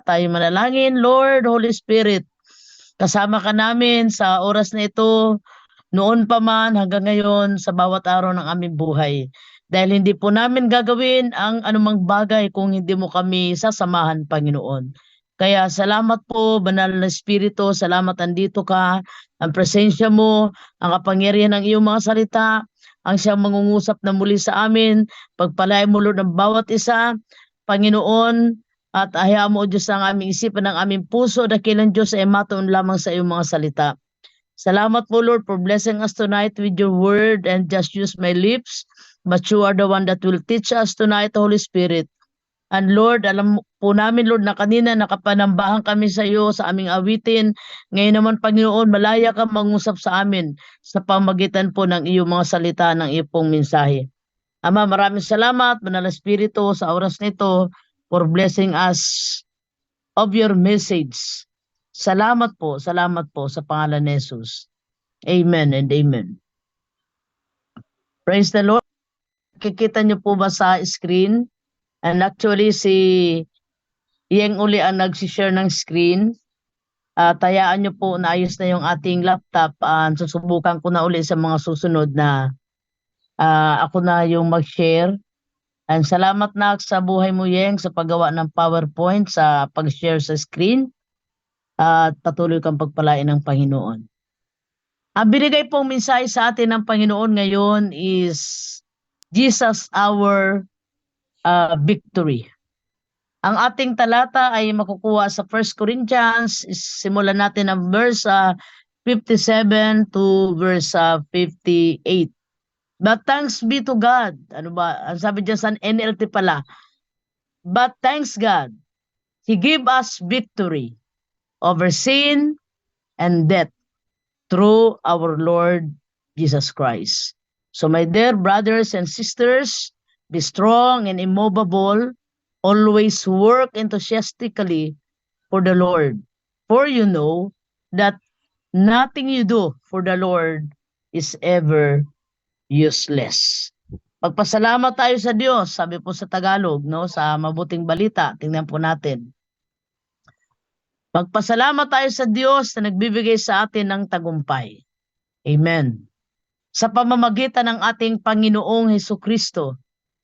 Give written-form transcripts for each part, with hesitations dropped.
tayo manalangin. Lord, Holy Spirit, kasama ka namin sa oras na ito, noon pa man hanggang ngayon sa bawat araw ng aming buhay. Dahil hindi po namin gagawin ang anumang bagay kung hindi mo kami sasamahan, Panginoon. Kaya salamat po, Banal na Espiritu, salamat andito ka, ang presensya mo, ang kapangyarihan ng iyong mga salita, ang siyang mangungusap na muli sa amin, pagpalain mo Lord ng bawat isa, Panginoon, at hayaan mo, O Diyos, ang aming isipan, ng aming puso, dakilang Diyos ay matuon lamang sa iyong mga salita. Salamat po, Lord, for blessing us tonight with your word, and just use my lips, but you are the one that will teach us tonight, Holy Spirit. And Lord, alam po namin, Lord, na kanina nakapanambahan kami sa iyo sa aming awitin. Ngayon naman, Panginoon, malaya ka mangusap sa amin sa pamagitan po ng iyong mga salita, ng iyong pong mensahe. Ama, maraming salamat, Banal na Espiritu, sa oras nito for blessing us of your message. Salamat po sa pangalan ni Jesus. Amen and amen. Praise the Lord. Kikita niyo po ba sa screen? And actually, si Yeng uli ang nag-share ng screen. Tayaan niyo po na ayos na yung ating laptop. Susubukan ko na uli sa mga susunod na ako na yung mag-share. And salamat na sa buhay mo, Yeng, sa paggawa ng PowerPoint, sa pag-share sa screen. At patuloy kang pagpalain ng Panginoon. Ang binigay pong mensahe sa atin ng Panginoon ngayon is Jesus our victory. Ang ating talata ay makukuha sa 1 Corinthians. Simulan natin ang verse 57 to verse 58. But thanks be to God. Ano ba? Ang sabi dyan sa NLT pala. But thanks God, He gave us victory over sin and death through our Lord Jesus Christ. So my dear brothers and sisters, be strong and immovable, always work enthusiastically for the Lord. For you know that nothing you do for the Lord is ever useless. Magpasalamat tayo sa Diyos, sabi po sa Tagalog, no, sa mabuting balita. Tingnan po natin. Magpasalamat tayo sa Diyos na nagbibigay sa atin ng tagumpay. Amen. Sa pamamagitan ng ating Panginoong Hesukristo.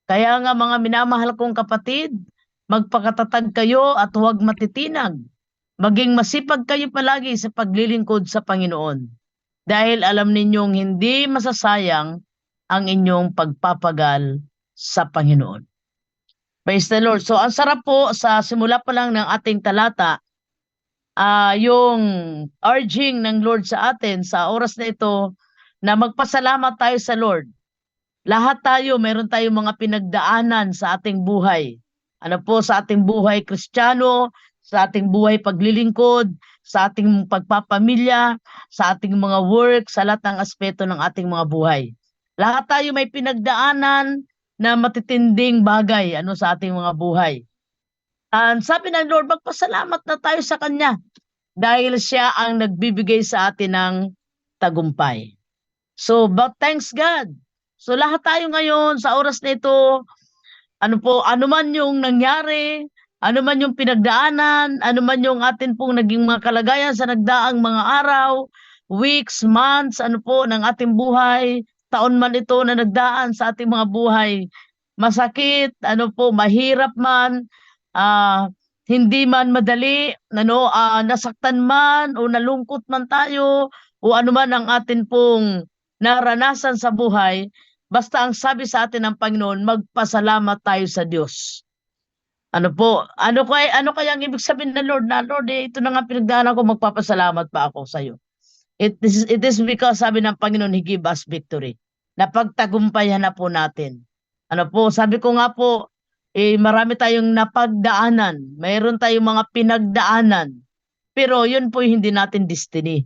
Kaya nga mga minamahal kong kapatid, magpakatatag kayo at huwag matitinag. Maging masipag kayo palagi sa paglilingkod sa Panginoon. Dahil alam ninyong hindi masasayang ang inyong pagpapagal sa Panginoon. Praise the Lord. So ang sarap po sa simula pa lang ng ating talata, yung urging ng Lord sa atin sa oras na ito na magpasalamat tayo sa Lord. Lahat tayo, meron tayong mga pinagdaanan sa ating buhay. Ano po, sa ating buhay Kristiyano, sa ating buhay paglilingkod, sa ating pagpapamilya, sa ating mga work, sa lahat ng aspeto ng ating mga buhay. Lahat tayo may pinagdaanan na matitinding bagay sa ating mga buhay. And sabi ng Lord, magpasalamat na tayo sa Kanya dahil siya ang nagbibigay sa atin ng tagumpay. So, but thanks God. So, lahat tayo ngayon sa oras na ito, ano man yung nangyari, ano man yung pinagdaanan, ano man yung atin pong naging mga kalagayan sa nagdaang mga araw, weeks, months, ng ating buhay, taon man ito na nagdaan sa ating mga buhay, masakit, mahirap man, hindi man madali, nasaktan man o nalungkot man tayo o ano man ang atin pong naranasan sa buhay, basta ang sabi sa atin ng Panginoon, magpasalamat tayo sa Diyos. Ano kaya ang ibig sabihin ng Lord na, Lord, ito na nga pinagdaanan ko, magpapasalamat pa ako sa iyo. It is because sabi ng Panginoon, He give us victory. Napagtagumpayan na po natin. Sabi ko nga po, marami tayong napagdaanan. Mayroon tayong mga pinagdaanan. Pero yun po hindi natin destiny.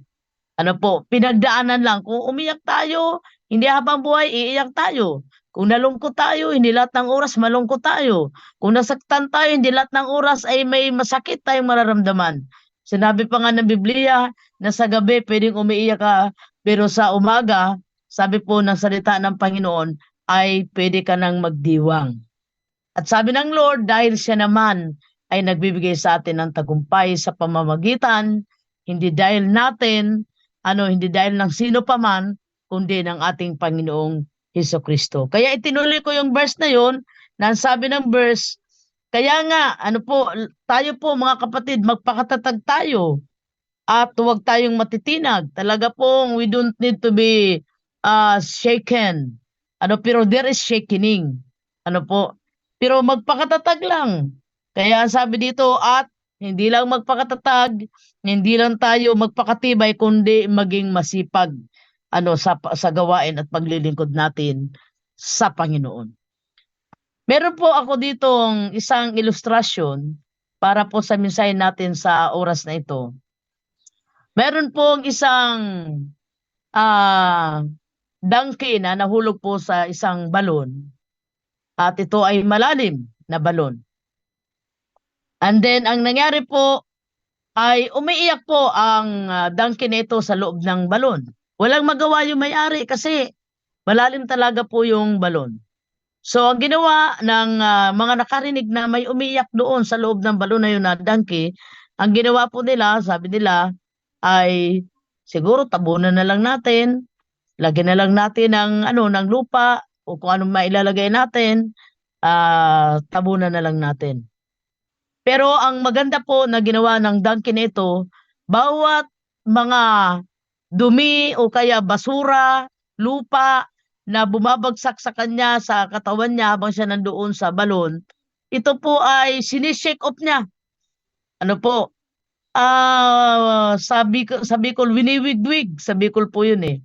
Pinagdaanan lang. Kung umiyak tayo, hindi habang buhay, iiyak tayo. Kung nalungkot tayo, hindi lahat ng oras malungkot tayo. Kung nasaktan tayo, hindi lahat ng oras ay may masakit tayong mararamdaman. Sinabi pa nga ng Biblia na sa gabi pwedeng umiiyak ka, pero sa umaga, sabi po ng salita ng Panginoon, ay pwede ka nang magdiwang. At sabi ng Lord, dahil siya naman ay nagbibigay sa atin ng tagumpay sa pamamagitan, hindi dahil natin, hindi dahil ng sino paman, kundi ng ating Panginoong Hesukristo. Kaya itinuloy ko yung verse na yun, na sabi ng verse, kaya nga, tayo po mga kapatid, magpakatatag tayo at huwag tayong matitinag. Talaga pong we don't need to be shaken. Pero there is shakening. Pero magpakatatag lang. Kaya sabi dito, at hindi lang magpakatatag, hindi lang tayo magpakatibay, kundi maging masipag sa gawain at paglilingkod natin sa Panginoon. Meron po ako ditong isang ilustrasyon para po sa mensahe natin sa oras na ito. Meron pong isang donkey na nahulog po sa isang balon at ito ay malalim na balon. And then ang nangyari po ay umiiyak po ang donkey nito sa loob ng balon. Walang magawa yung may-ari kasi malalim talaga po yung balon. So ang ginawa ng mga nakarinig na may umiiyak doon sa loob ng balon na yun na donkey, ang ginawa po nila, sabi nila, ay siguro tabunan na lang natin, lagyan na lang natin ng lupa o kung anong mailalagay natin, tabunan na lang natin. Pero ang maganda po na ginawa ng donkey nito, bawat mga dumi o kaya basura, lupa na bumabagsak sa kanya, sa katawan niya habang siya nandoon sa balon, ito po ay sinishake off niya. Sa Bicol, winiwigwig. Sa Bicol po yun eh.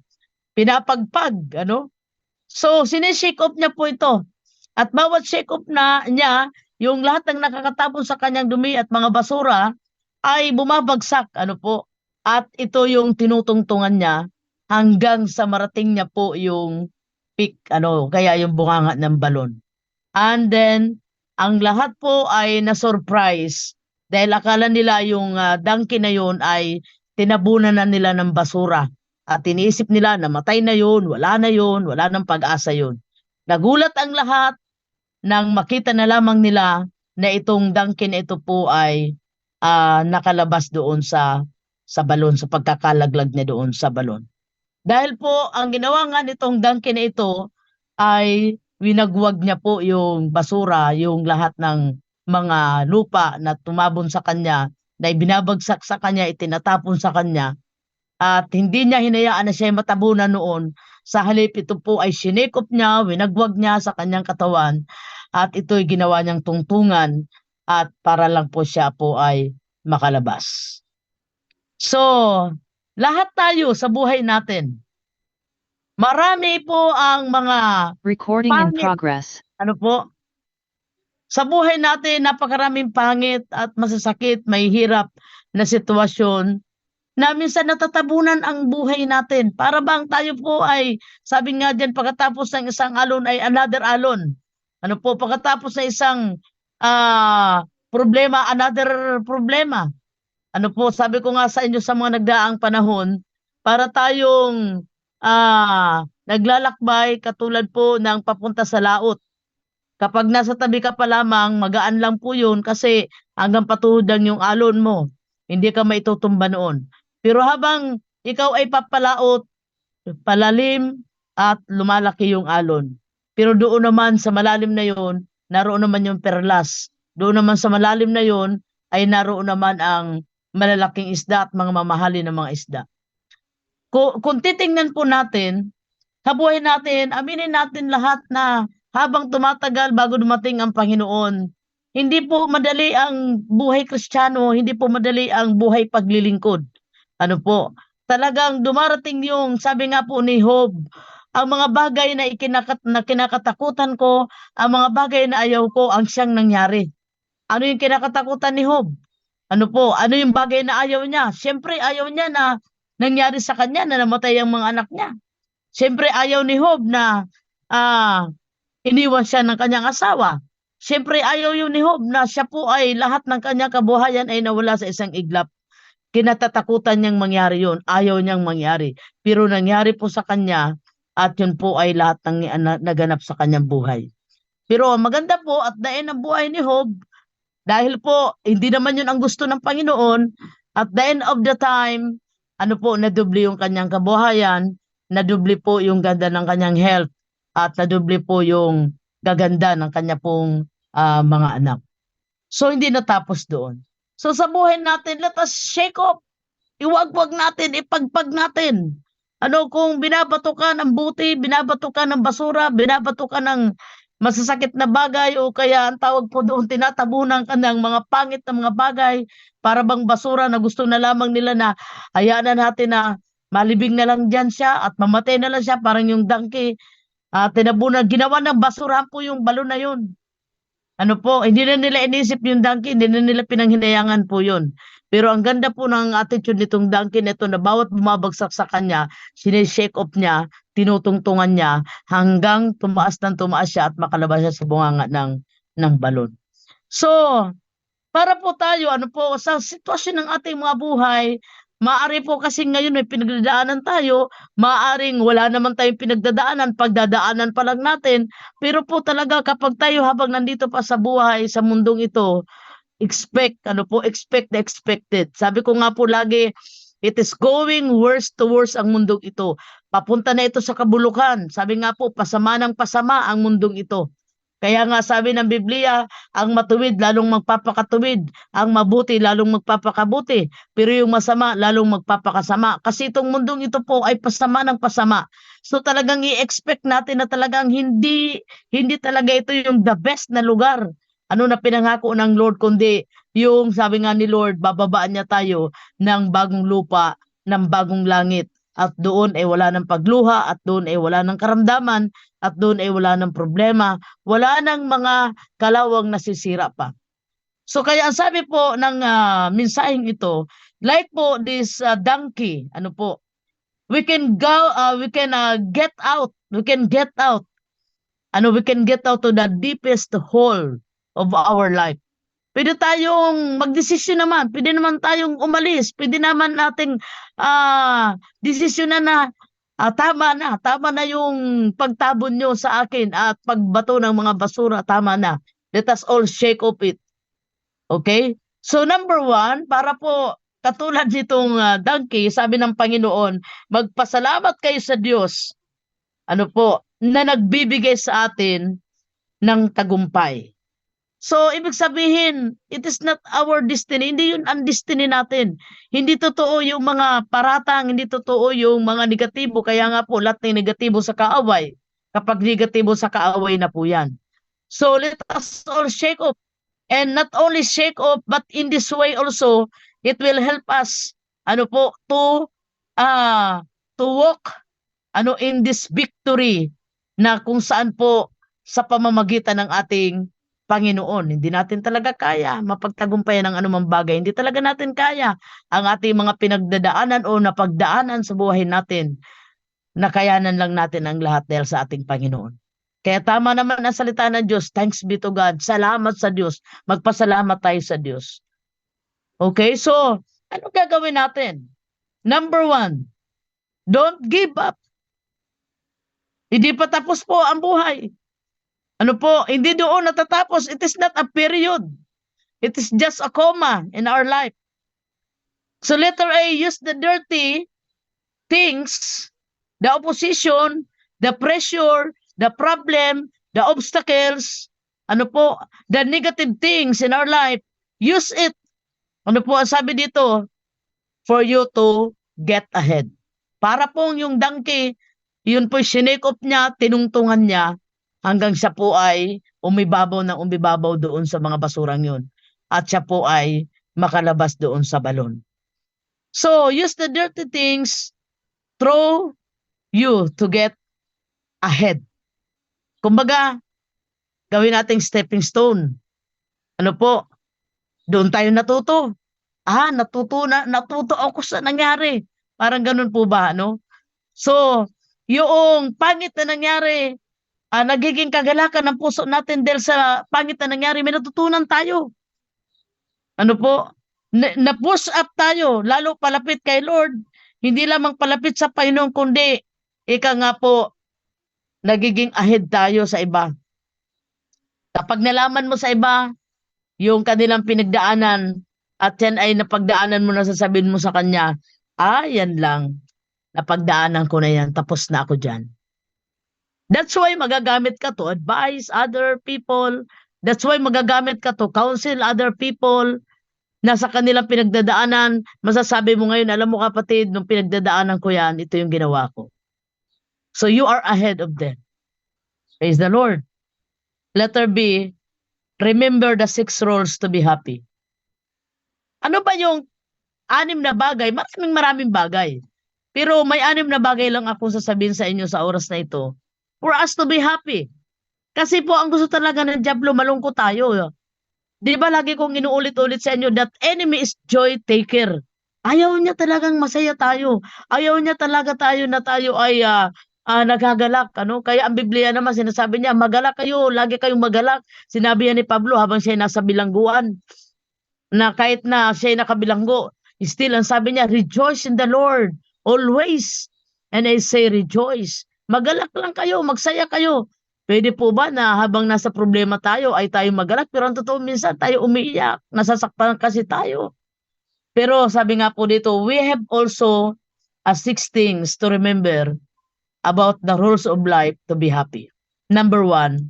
Pinapagpag, So, sinishake off niya po ito. At bawat shake off niya, yung lahat ng nakakatapon sa kanyang dumi at mga basura ay bumabagsak, At ito yung tinutungtungan niya hanggang sa marating niya po yung peak, kaya yung bunganga ng balon. And then, ang lahat po ay na-surprise dahil akala nila yung donkey na yun ay tinabunan na nila ng basura. At iniisip nila na matay na yun, wala nang pag-asa yun. Nagulat ang lahat nang makita na lamang nila na itong donkey na ito po ay nakalabas doon sa balon, sa pagkakalaglag niya doon sa balon. Dahil po, ang ginawa nga nitong donkey na ito ay winagwag niya po yung basura, yung lahat ng mga lupa na tumabon sa kanya, na ibinabagsak sa kanya, itinatapon sa kanya, at hindi niya hinayaan na siya matabunan noon. Sa halip, ito po ay sinikop niya, winagwag niya sa kanyang katawan, at ito'y ginawa niyang tungtungan, at para lang po siya po ay makalabas. So, lahat tayo sa buhay natin, marami po ang mga Recording in pangit. progress. Sa buhay natin, napakaraming pangit at masasakit, may hirap na sitwasyon na minsan natatabunan ang buhay natin. Para bang tayo po ay, sabi nga dyan, pagkatapos ng isang alon ay another alon. Pagkatapos ng isang problema, another problema. Sabi ko nga sa inyo sa mga nagdaang panahon, para tayong naglalakbay katulad po ng papunta sa laot. Kapag nasa tabi ka pa lamang, magaan lang po yun kasi hanggang patuhod lang yung alon mo. Hindi ka maitutumba noon. Pero habang ikaw ay papalaot, palalim at lumalaki yung alon. Pero doon naman sa malalim na yun, naroon naman yung perlas. Doon naman sa malalim na yun, ay naroon naman ang malalaking isda at mga mamahalin na mga isda. Kung titingnan po natin, sa buhay natin, aminin natin lahat na habang tumatagal bago dumating ang Panginoon, hindi po madali ang buhay Kristiyano, hindi po madali ang buhay paglilingkod. Talagang dumarating yung, sabi nga po ni Job, ang mga bagay na kinakatakutan ko, ang mga bagay na ayaw ko, ang siyang nangyari. Ano yung kinakatakutan ni Job? Ano yung bagay na ayaw niya? Siyempre ayaw niya na nangyari sa kanya na namatay ang mga anak niya. Siyempre ayaw ni Job na iniwan siya ng kanyang asawa. Siyempre ayaw yun ni Job na siya po ay lahat ng kanyang kabuhayan ay nawala sa isang iglap. Kinatatakutan niyang mangyari yun. Ayaw niyang mangyari. Pero nangyari po sa kanya at yun po ay lahat ng naganap sa kanyang buhay. Pero maganda po at dain ang buhay ni Job Dahil po, hindi naman yun ang gusto ng Panginoon. At the end of the time, nadoble yung kanyang kabuhayan, nadoble po yung ganda ng kanyang health, at nadoble po yung gaganda ng kanya pong mga anak. So, hindi natapos doon. So, sa buhay natin, let us shake off. Iwagwag natin, ipagpag natin. Kung binabato ka ng buti, binabato ka ng basura, binabato ka ng masasakit na bagay, o kaya ang tawag po doon, tinatabunan ka ng mga pangit na mga bagay, para bang basura na gusto na lamang nila na hayaan na natin na malibing na lang dyan siya at mamatay na lang siya, parang yung donkey, tinabunan, ginawa ng basura po yung balon na yun. Hindi na nila inisip yung donkey, hindi na nila pinanghinayangan po yun. Pero ang ganda po ng attitude nitong donkey nito na bawat bumabagsak sa kanya, sinishake off niya, tinutungtungan niya, hanggang tumaas ng tumaas siya at makalabas siya sa bunganga ng balon. So, para po tayo, sa sitwasyon ng ating mga buhay, maaari po kasi ngayon may pinagdadaanan tayo, maaaring wala naman tayong pinagdadaanan, pagdadaanan pa lang natin, pero po talaga kapag tayo habang nandito pa sa buhay, sa mundong ito, expect the expected. Sabi ko nga po lagi, it is going worse to worse ang mundong ito. Papunta na ito sa kabulukan. Sabi nga po, pasama ng pasama ang mundong ito. Kaya nga sabi ng Biblia, ang matuwid lalong magpapakatuwid, ang mabuti lalong magpapakabuti, pero yung masama lalong magpapakasama. Kasi itong mundong ito po ay pasama ng pasama. So talagang i-expect natin na talagang hindi talaga ito yung the best na lugar. Na pinangako ng Lord, kundi yung sabi nga ni Lord, bababaan niya tayo ng bagong lupa, ng bagong langit. At doon ay wala ng pagluha, at doon ay wala ng karamdaman, at doon ay wala ng problema, wala ng mga kalawang nasisira pa. So kaya ang sabi po ng mensaheng ito, like po this donkey, we can get out, we can get out to the deepest hole of our life. Pwede tayong magdesisyon naman, pwede naman tayong umalis, pwede naman nating desisyonan na tama na yung pagtabon nyo sa akin at pagbato ng mga basura, tama na. Let us all shake off it. Okay? So number 1, para po katulad nitong donkey, sabi ng Panginoon, magpasalamat kayo sa Diyos, na nagbibigay sa atin ng tagumpay. So, ibig sabihin, it is not our destiny. Hindi yun ang destiny natin. Hindi totoo yung mga paratang, hindi totoo yung mga negatibo. Kaya nga po, lahat ng negatibo sa kaaway. Kapag negatibo sa kaaway na po yan. So, let us all shake off. And not only shake off, but in this way also, it will help us, to walk, in this victory, na kung saan po, sa pamamagitan ng ating Panginoon. Hindi natin talaga kaya mapagtagumpayan ng anumang bagay. Hindi talaga natin kaya ang ating mga pinagdadaanan o napagdaanan sa buhay natin. Nakayanan lang natin ang lahat dahil sa ating Panginoon. Kaya tama naman ang salita ng Diyos. Thanks be to God. Salamat sa Diyos. Magpasalamat tayo sa Diyos. Okay, so ano gagawin natin? Number 1, don't give up. Hindi pa tapos po ang buhay. Hindi doon natatapos. It is not a period. It is just a comma in our life. So letter A, use the dirty things, the opposition, the pressure, the problem, the obstacles, the negative things in our life, use it. Ang sabi dito? For you to get ahead. Para pong yung donkey, yun po sinekop niya, tinungtungan niya, hanggang siya po ay umibabaw doon sa mga basurang yun. At siya po ay makalabas doon sa balon. So, use the dirty things through you to get ahead. Kumbaga, gawin nating stepping stone. Doon tayo natuto. Natuto ako sa nangyari. Parang ganun po ba, So, yung pangit na nangyari, nagiging kagalakan ng puso natin dahil sa pangit na nangyari, may natutunan tayo. Na-push up tayo, lalo palapit kay Lord. Hindi lamang palapit sa Panginoon, kundi nga po, nagiging ahead tayo sa iba. Kapag nalaman mo sa iba, yung kanilang pinagdaanan at yan ay napagdaanan mo na sasabihin mo sa kanya, yan lang, napagdaanan ko na yan, tapos na ako dyan. That's why magagamit ka to advise other people. That's why magagamit ka to counsel other people na sa kanilang pinagdadaanan. Masasabi mo ngayon, alam mo kapatid, nung pinagdadaanan ko yan, ito yung ginawa ko. So you are ahead of them. Praise the Lord. Letter B, remember the 6 roles to be happy. Ano ba yung 6 na bagay? Maraming bagay. Pero may 6 na bagay lang ako sasabihin sa inyo sa oras na ito for us to be happy. Kasi po ang gusto talaga ng diablo, malungkot tayo. Di ba lagi kong inuulit-ulit sa inyo that enemy is joy taker. Ayaw niya talagang masaya tayo. Ayaw niya talaga tayo ay nagagalak. Ano? Kaya ang Biblia naman sinasabi niya, magalak kayo, lagi kayong magalak. Sinabi yan ni Pablo habang siya nasa bilangguan. Na kahit na siya nakabilanggo, still ang sabi niya, rejoice in the Lord always. And I say rejoice. Magalak lang kayo, magsaya kayo. Pwede po ba na habang nasa problema tayo ay tayo magalak? Pero ang totoo minsan tayo umiiyak. Nasasaktan kasi tayo. Pero sabi nga po dito, we have also 6 things to remember about the rules of life to be happy. Number 1,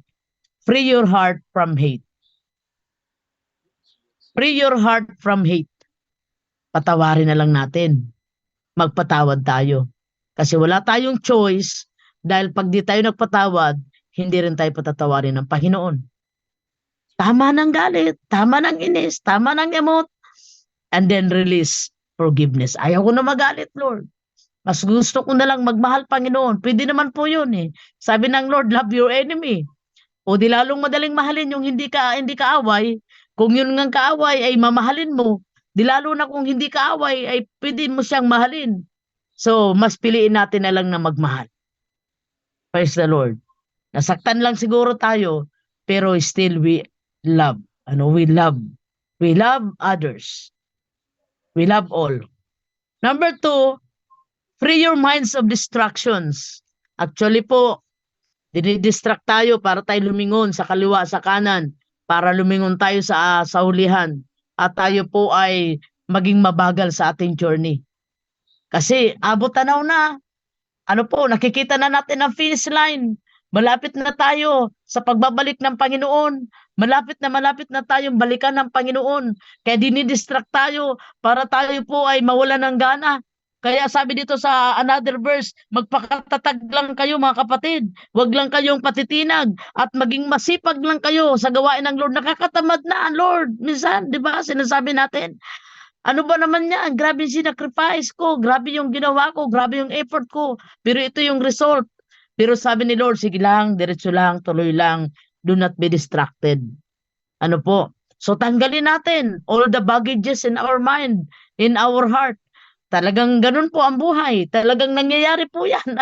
free your heart from hate. Free your heart from hate. Patawarin na lang natin. Magpatawad tayo. Kasi wala tayong choice dahil pag di tayo nagpatawad, hindi rin tayo patatawarin ng Panginoon. Tama ng galit, tama ng inis, tama ng emot, and then release forgiveness. Ayaw ko na magalit, Lord. Mas gusto ko na lang magmahal, Panginoon. Pwede naman po yun eh. Sabi ng Lord, love your enemy. O di lalong madaling mahalin yung hindi kaaway. Kung yun ngang kaaway ay mamahalin mo, di lalo na kung hindi kaaway ay pwede mo siyang mahalin. So, mas piliin natin na lang na magmahal. Praise the Lord. Nasaktan lang siguro tayo, pero still we love. We love. We love others. We love all. Number 2, free your minds of distractions. Actually po, dinidistract tayo para tayo lumingon sa kaliwa, sa kanan, para lumingon tayo sa hulihan. At tayo po ay maging mabagal sa ating journey. Kasi abot tanaw na. Nakikita na natin ang finish line. Malapit na tayo sa pagbabalik ng Panginoon. Malapit na tayong balikan ng Panginoon. Kaya dinidistract tayo para tayo po ay mawala ng gana. Kaya sabi dito sa another verse, magpakatatag lang kayo mga kapatid. Huwag lang kayong patitinag at maging masipag lang kayo sa gawain ng Lord. Nakakatamad na ang Lord. Minsan, di ba, sinasabi natin, ano ba naman yan? Grabe yung sinacrifice ko, grabe yung ginawa ko, grabe yung effort ko. Pero ito yung result. Pero sabi ni Lord, sige lang, diretso lang, tuloy lang. Do not be distracted. So tanggalin natin all the baggages in our mind, in our heart. Talagang ganun po ang buhay. Talagang nangyayari po yan.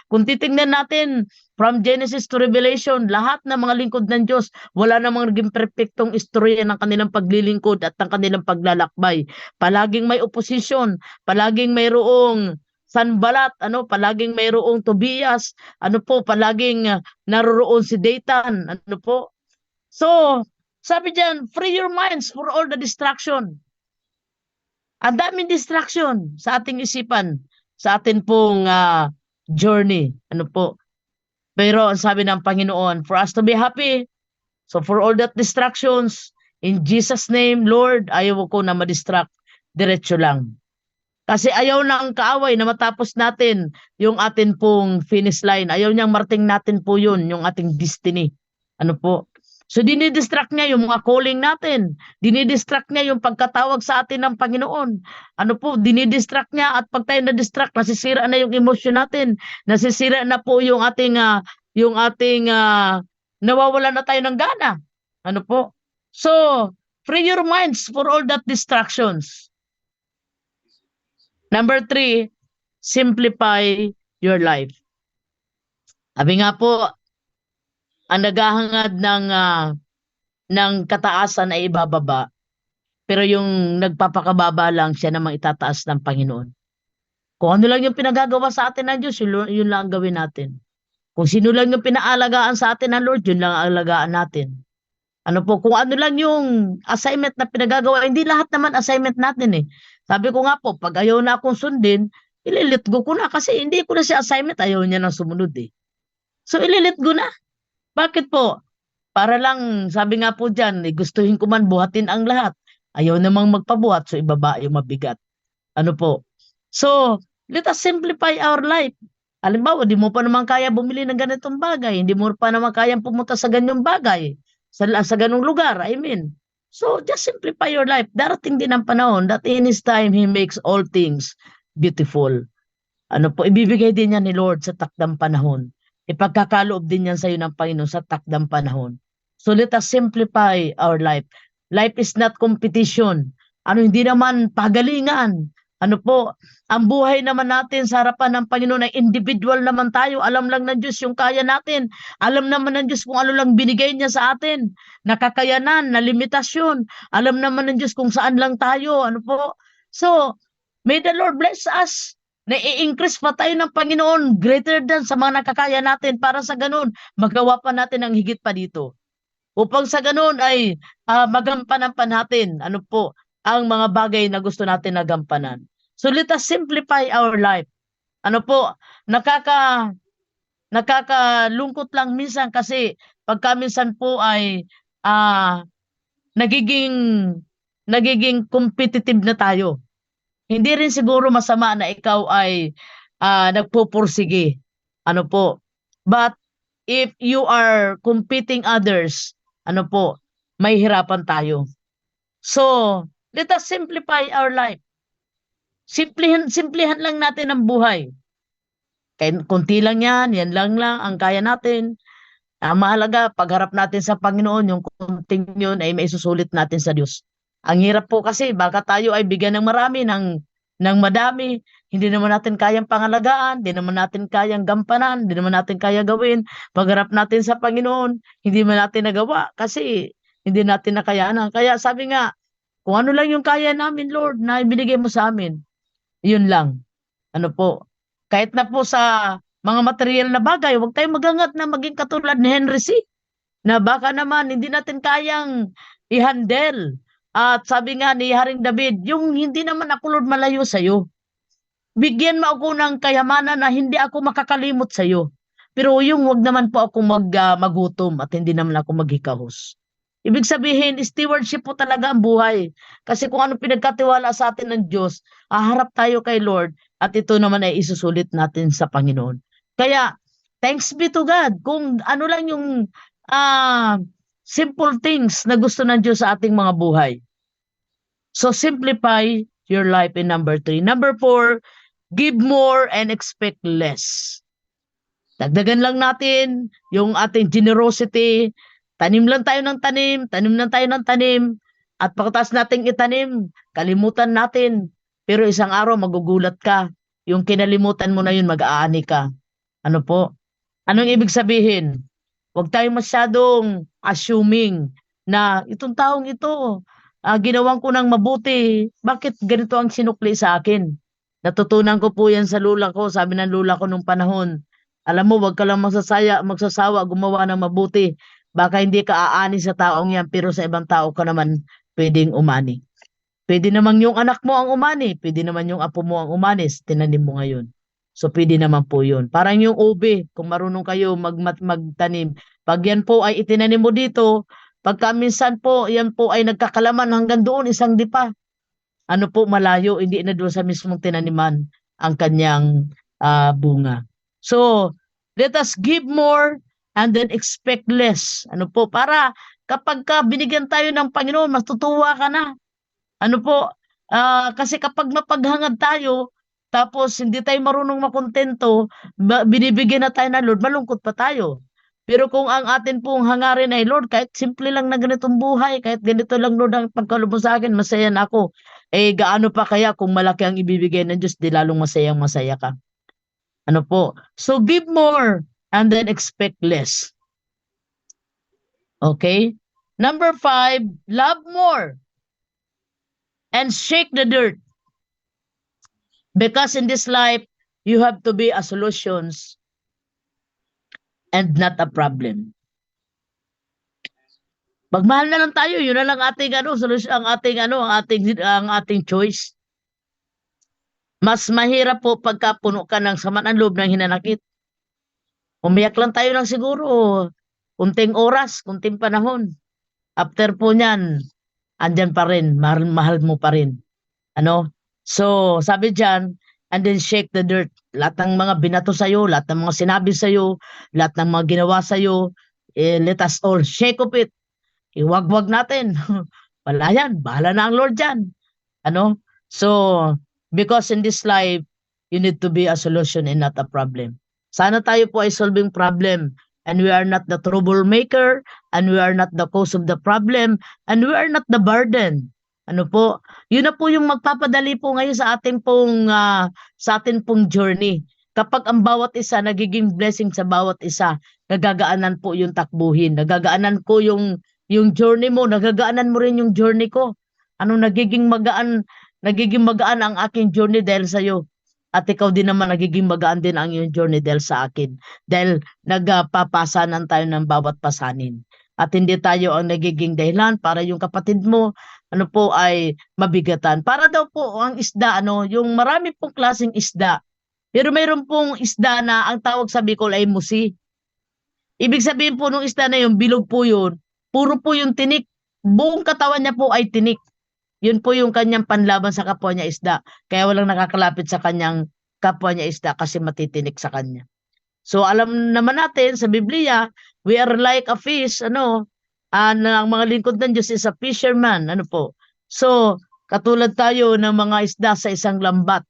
Kung titingnan natin from Genesis to Revelation, lahat ng mga lingkod ng Diyos, wala namang naging perfectong istorya ng kanilang paglilingkod at ng kanilang paglalakbay. Palaging may opposition, palaging mayroong Sanbalat, palaging mayroong Tobias, palaging naroroon si Datan, So, sabi diyan, free your minds for all the distraction. Ang daming distraction sa ating isipan, sa atin pong journey. Pero ang sabi ng Panginoon, for us to be happy, so for all that distractions, in Jesus' name, Lord, ayaw ko na ma-distract, diretso lang. Kasi ayaw na ang kaaway na matapos natin yung atin pong finish line. Ayaw niyang marting natin po yun, yung ating destiny. So dinidistract niya yung mga calling natin. Dinidistract niya yung pagkatawag sa atin ng Panginoon. Dinidistract niya at pag tayo na-distract, nasisira na yung emosyon natin. Nasisira na po yung ating nawawala na tayo ng gana. So, free your minds for all that distractions. Number 3, simplify your life. Sabi nga po, ang naghahangad ng kataasan ay ibababa. Pero yung nagpapakababa lang, siya namang itataas ng Panginoon. Kung ano lang yung pinagagawa sa atin ng Diyos, yun lang ang gawin natin. Kung sino lang yung pinaalagaan sa atin ng Lord, yun lang ang alagaan natin. Ano po, kung ano lang yung assignment na pinagagawa, hindi lahat naman assignment natin eh. Sabi ko nga po, pag ayaw na akong sundin, ililit go ko na kasi hindi ko na siya assignment, ayaw niya nang sumunod eh. So ililit go na. Bakit po? Para lang, sabi nga po dyan, eh, gustuhin ko man buhatin ang lahat. Ayaw namang magpabuhat, so ibaba yung mabigat. Ano po? So, let us simplify our life. Halimbawa, di mo pa naman kaya bumili ng ganitong bagay, hindi mo pa naman kayang pumunta sa ganyang bagay, sa ganong lugar, I mean. So, just simplify your life. Darating din ang panahon that in His time, He makes all things beautiful. Ano po, ibibigay din yan ni Lord sa takdang panahon. Ipagkakaloob din yan sa iyo ng Panginoon sa takdang panahon. So let us simplify our life. Life is not competition. Hindi naman pagalingan. Ano po, ang buhay naman natin sa harapan ng Panginoon ay individual naman tayo. Alam lang ng Diyos yung kaya natin. Alam naman ng Diyos kung ano lang binigay niya sa atin. Nakakayanan, na limitasyon. Alam naman ng Diyos kung saan lang tayo. Ano po? So, may the Lord bless us na i-increase pa tayo ng Panginoon greater than sa mga nakakaya natin para sa ganun, magawa pa natin ang higit pa dito. Upang sa ganun ay magampanan pa natin, ano po, ang mga bagay na gusto natin na gampanan. So let us simplify our life. Ano po, nakakalungkot lang minsan kasi pagka minsan po ay nagiging competitive na tayo. Hindi rin siguro masama na ikaw ay nagpupursige. Ano po? But if you are competing others, ano po, may hirapan tayo. So, let us simplify our life. Simplihan lang natin ang buhay. Kaya kunti lang yan lang ang kaya natin. Ang mahalaga, pagharap natin sa Panginoon, yung kunting yun ay maisusulit natin sa Diyos. Ang hirap po kasi, baka tayo ay bigyan ng marami, ng madami, hindi naman natin kayang pangalagaan, hindi naman natin kayang gampanan, hindi naman natin kaya gawin. Pagharap natin sa Panginoon, hindi man natin nagawa kasi hindi natin nakayanan. Kaya sabi nga, kung ano lang yung kaya namin, Lord, na ibinigay mo sa amin, yun lang. Ano po, kahit na po sa mga material na bagay, huwag tayong magangat na maging katulad ni Henry C. Na baka naman hindi natin kayang i-handle. At sabi nga ni Haring David, yung hindi naman ako Lord malayo sa iyo. Bigyan mo ako ng kayamanan na hindi ako makakalimot sa iyo. Pero yung wag naman po ako magutom at hindi naman ako maghikahos. Ibig sabihin, stewardship po talaga ang buhay. Kasi kung ano pinagkatiwala sa atin ng Diyos, haharap tayo kay Lord at ito naman ay isusulit natin sa Panginoon. Kaya, thanks be to God kung ano lang yung simple things na gusto ng Diyos sa ating mga buhay. So, simplify your life in number 3. Number 4, give more and expect less. Dagdagan lang natin yung ating generosity. Tanim lang tayo ng tanim, tanim lang tayo ng tanim. At pagkatapos nating itanim, kalimutan natin. Pero isang araw magugulat ka. Yung kinalimutan mo na yun, mag-aani ka. Ano po? Anong ibig sabihin? Huwag tayong masyadong assuming na itong taong ito, ginawan ko ng mabuti. Bakit ganito ang sinukli sa akin? Natutunan ko po yan sa lula ko. Sabi ng lula ko nung panahon, alam mo, wag ka lang magsasawa, gumawa ng mabuti. Baka hindi ka aani sa taong yan, pero sa ibang tao ka naman pwedeng umani. Pwede naman yung anak mo ang umani, pwede naman yung apo mo ang umanis, tinanim mo ngayon. So, pwede naman po yun. Parang yung ube, kung marunong kayo magtanim. Pag yan po ay itinanim mo dito, pagka minsan po, yan po ay nagkakalaman hanggang doon, isang dipa. Ano po, malayo, hindi na doon sa mismong tinaniman ang kanyang bunga. So, let us give more and then expect less. Ano po, para kapag binigyan tayo ng Panginoon, matutuwa ka na. Ano po, kasi kapag mapaghangad tayo, tapos hindi tayo marunong makontento, binibigyan na tayo ng Lord, malungkot pa tayo. Pero kung ang atin pong hangarin ay, Lord, kahit simple lang na ganitong buhay, kahit ganito lang, Lord, ang pagkaloob mo sa akin, masaya na ako. Gaano pa kaya kung malaki ang ibibigay ng Diyos, di lalong masaya ka. Ano po? So, give more and then expect less. Okay? Number 5, love more and shake the dirt. Because in this life, you have to be a solutions and not a problem. Magmahal na lang tayo, yun na lang ating ang ating choice. Mas mahirap po pagka puno ka ng sama ng loob ng hinanakit. Umiyak lang tayo ng siguro kunting oras, kunting panahon. After po niyan, andyan pa rin, mahal, mahal mo pa rin. Ano? So, sabi diyan, and then shake the dirt. Lahat ng mga binato sa'yo, lahat ng mga sinabi sa'yo, lahat ng mga ginawa sa'yo, let us all shake of it. Iwagwag natin. Wala yan. Bahala na ang Lord dyan. Ano? So, because in this life, you need to be a solution and not a problem. Sana tayo po ay solving problem and we are not the troublemaker and we are not the cause of the problem and we are not the burden. Ano po? Yun na po yung magpapadali po ngayon sa atin pong journey. Kapag ang bawat isa nagiging blessing sa bawat isa, nagagaanan po yung takbuhin, nagagaanan ko yung journey mo, nagagaanan mo rin yung journey ko. Ano nagiging magaan ang aking journey dahil sa iyo. At ikaw din naman nagiging magaan din ang iyong journey dahil sa akin. Dahil nagpapasanan tayo ng bawat pasanin. At hindi tayo ang nagiging dahilan para yung kapatid mo ay mabigatan. Para daw po ang isda, yung marami pong klaseng isda. Pero mayroon pong isda na ang tawag sa Bicol ay musi. Ibig sabihin po nung isda na yun, bilog po yun, puro po yung tinik. Buong katawan niya po ay tinik. Yun po yung kanyang panlaban sa kapwa niya isda. Kaya walang nakakalapit sa kanyang kapwa niya isda kasi matitinik sa kanya. So alam naman natin sa Biblia, we are like a fish, ang mga lingkod ng Diyos is a fisherman, So, katulad tayo ng mga isda sa isang lambat.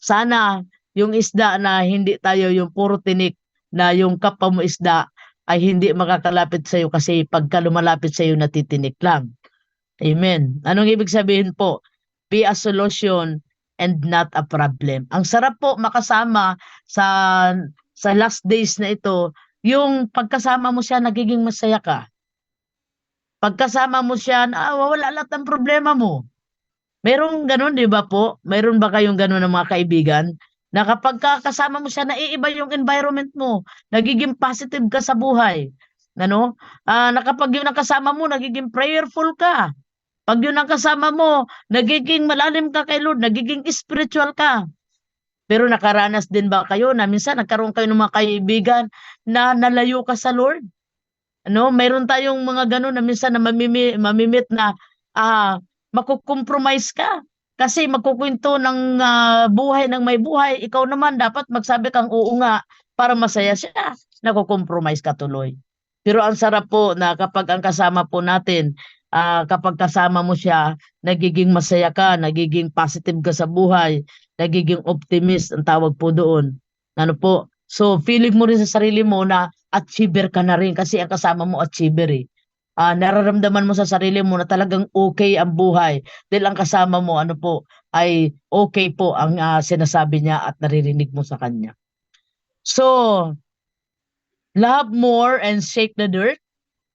Sana yung isda na hindi tayo yung puro tinik na yung kapwa mo isda ay hindi makakalapit sa iyo kasi pagka lumalapit sa iyo natitinik lang. Amen. Anong ibig sabihin po? Be a solution and not a problem. Ang sarap po makasama sa last days na ito, yung pagkasama mo siya, nagiging masaya ka. Pagkasama mo siya, wala lahat ng problema mo. Mayroong ganun, di ba po? Mayroon ba kayong ganun ng mga kaibigan? Na kapag kasama mo siya, naiiba yung environment mo. Nagiging positive ka sa buhay. Na kapag yun ang kasama mo, nagiging prayerful ka. Pag yun ang kasama mo, nagiging malalim ka kay Lord, nagiging spiritual ka. Pero nakaranas din ba kayo na minsan nagkaroon kayo ng mga kaibigan na nalayo ka sa Lord? Mayroon tayong mga ganun na minsan na mamimit na makukompromise ka. Kasi magkukwento ng buhay ng may buhay, ikaw naman dapat magsabi kang oo nga para masaya siya. Nakukompromise ka tuloy. Pero ang sarap po na kapag ang kasama po natin, kapag kasama mo siya, nagiging masaya ka, nagiging positive ka sa buhay, nagiging optimist ang tawag po doon. So feeling mo rin sa sarili mo na achiever ka na rin kasi ang kasama mo achiever eh. Nararamdaman mo sa sarili mo na talagang okay ang buhay dahil ang kasama mo ay okay po ang sinasabi niya at naririnig mo sa kanya. So, love more and shake the dirt,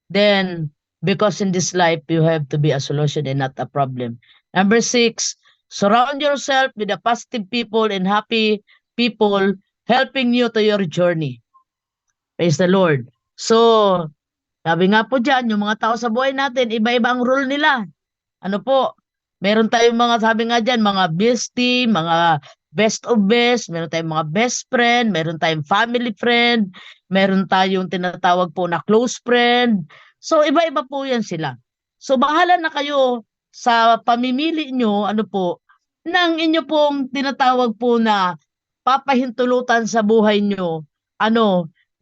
then because in this life you have to be a solution and not a problem. Number 6, surround yourself with the positive people and happy people helping you to your journey. Praise the Lord. So, sabi nga po dyan, yung mga tao sa buhay natin, iba-iba ang role nila. Meron tayong mga, sabi nga dyan, mga bestie, mga best of best, meron tayong mga best friend, meron tayong family friend, meron tayong tinatawag po na close friend. So, iba-iba po yan sila. So, bahala na kayo sa pamimili nyo, ng inyo pong tinatawag po na papahintulutan sa buhay nyo,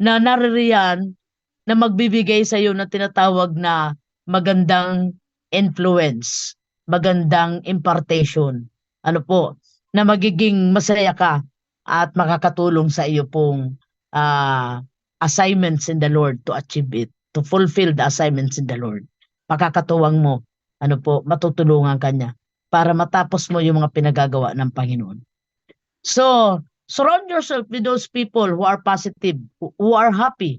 na naririyan na magbibigay sa iyo na tinatawag na magandang influence, magandang impartation. Na magiging masaya ka at makakatulong sa iyo pong assignments in the Lord to achieve it, to fulfill the assignments in the Lord. Makakatuwang mo, matutulungan ka niya para matapos mo yung mga pinagagawa ng Panginoon. So, surround yourself with those people who are positive, who are happy.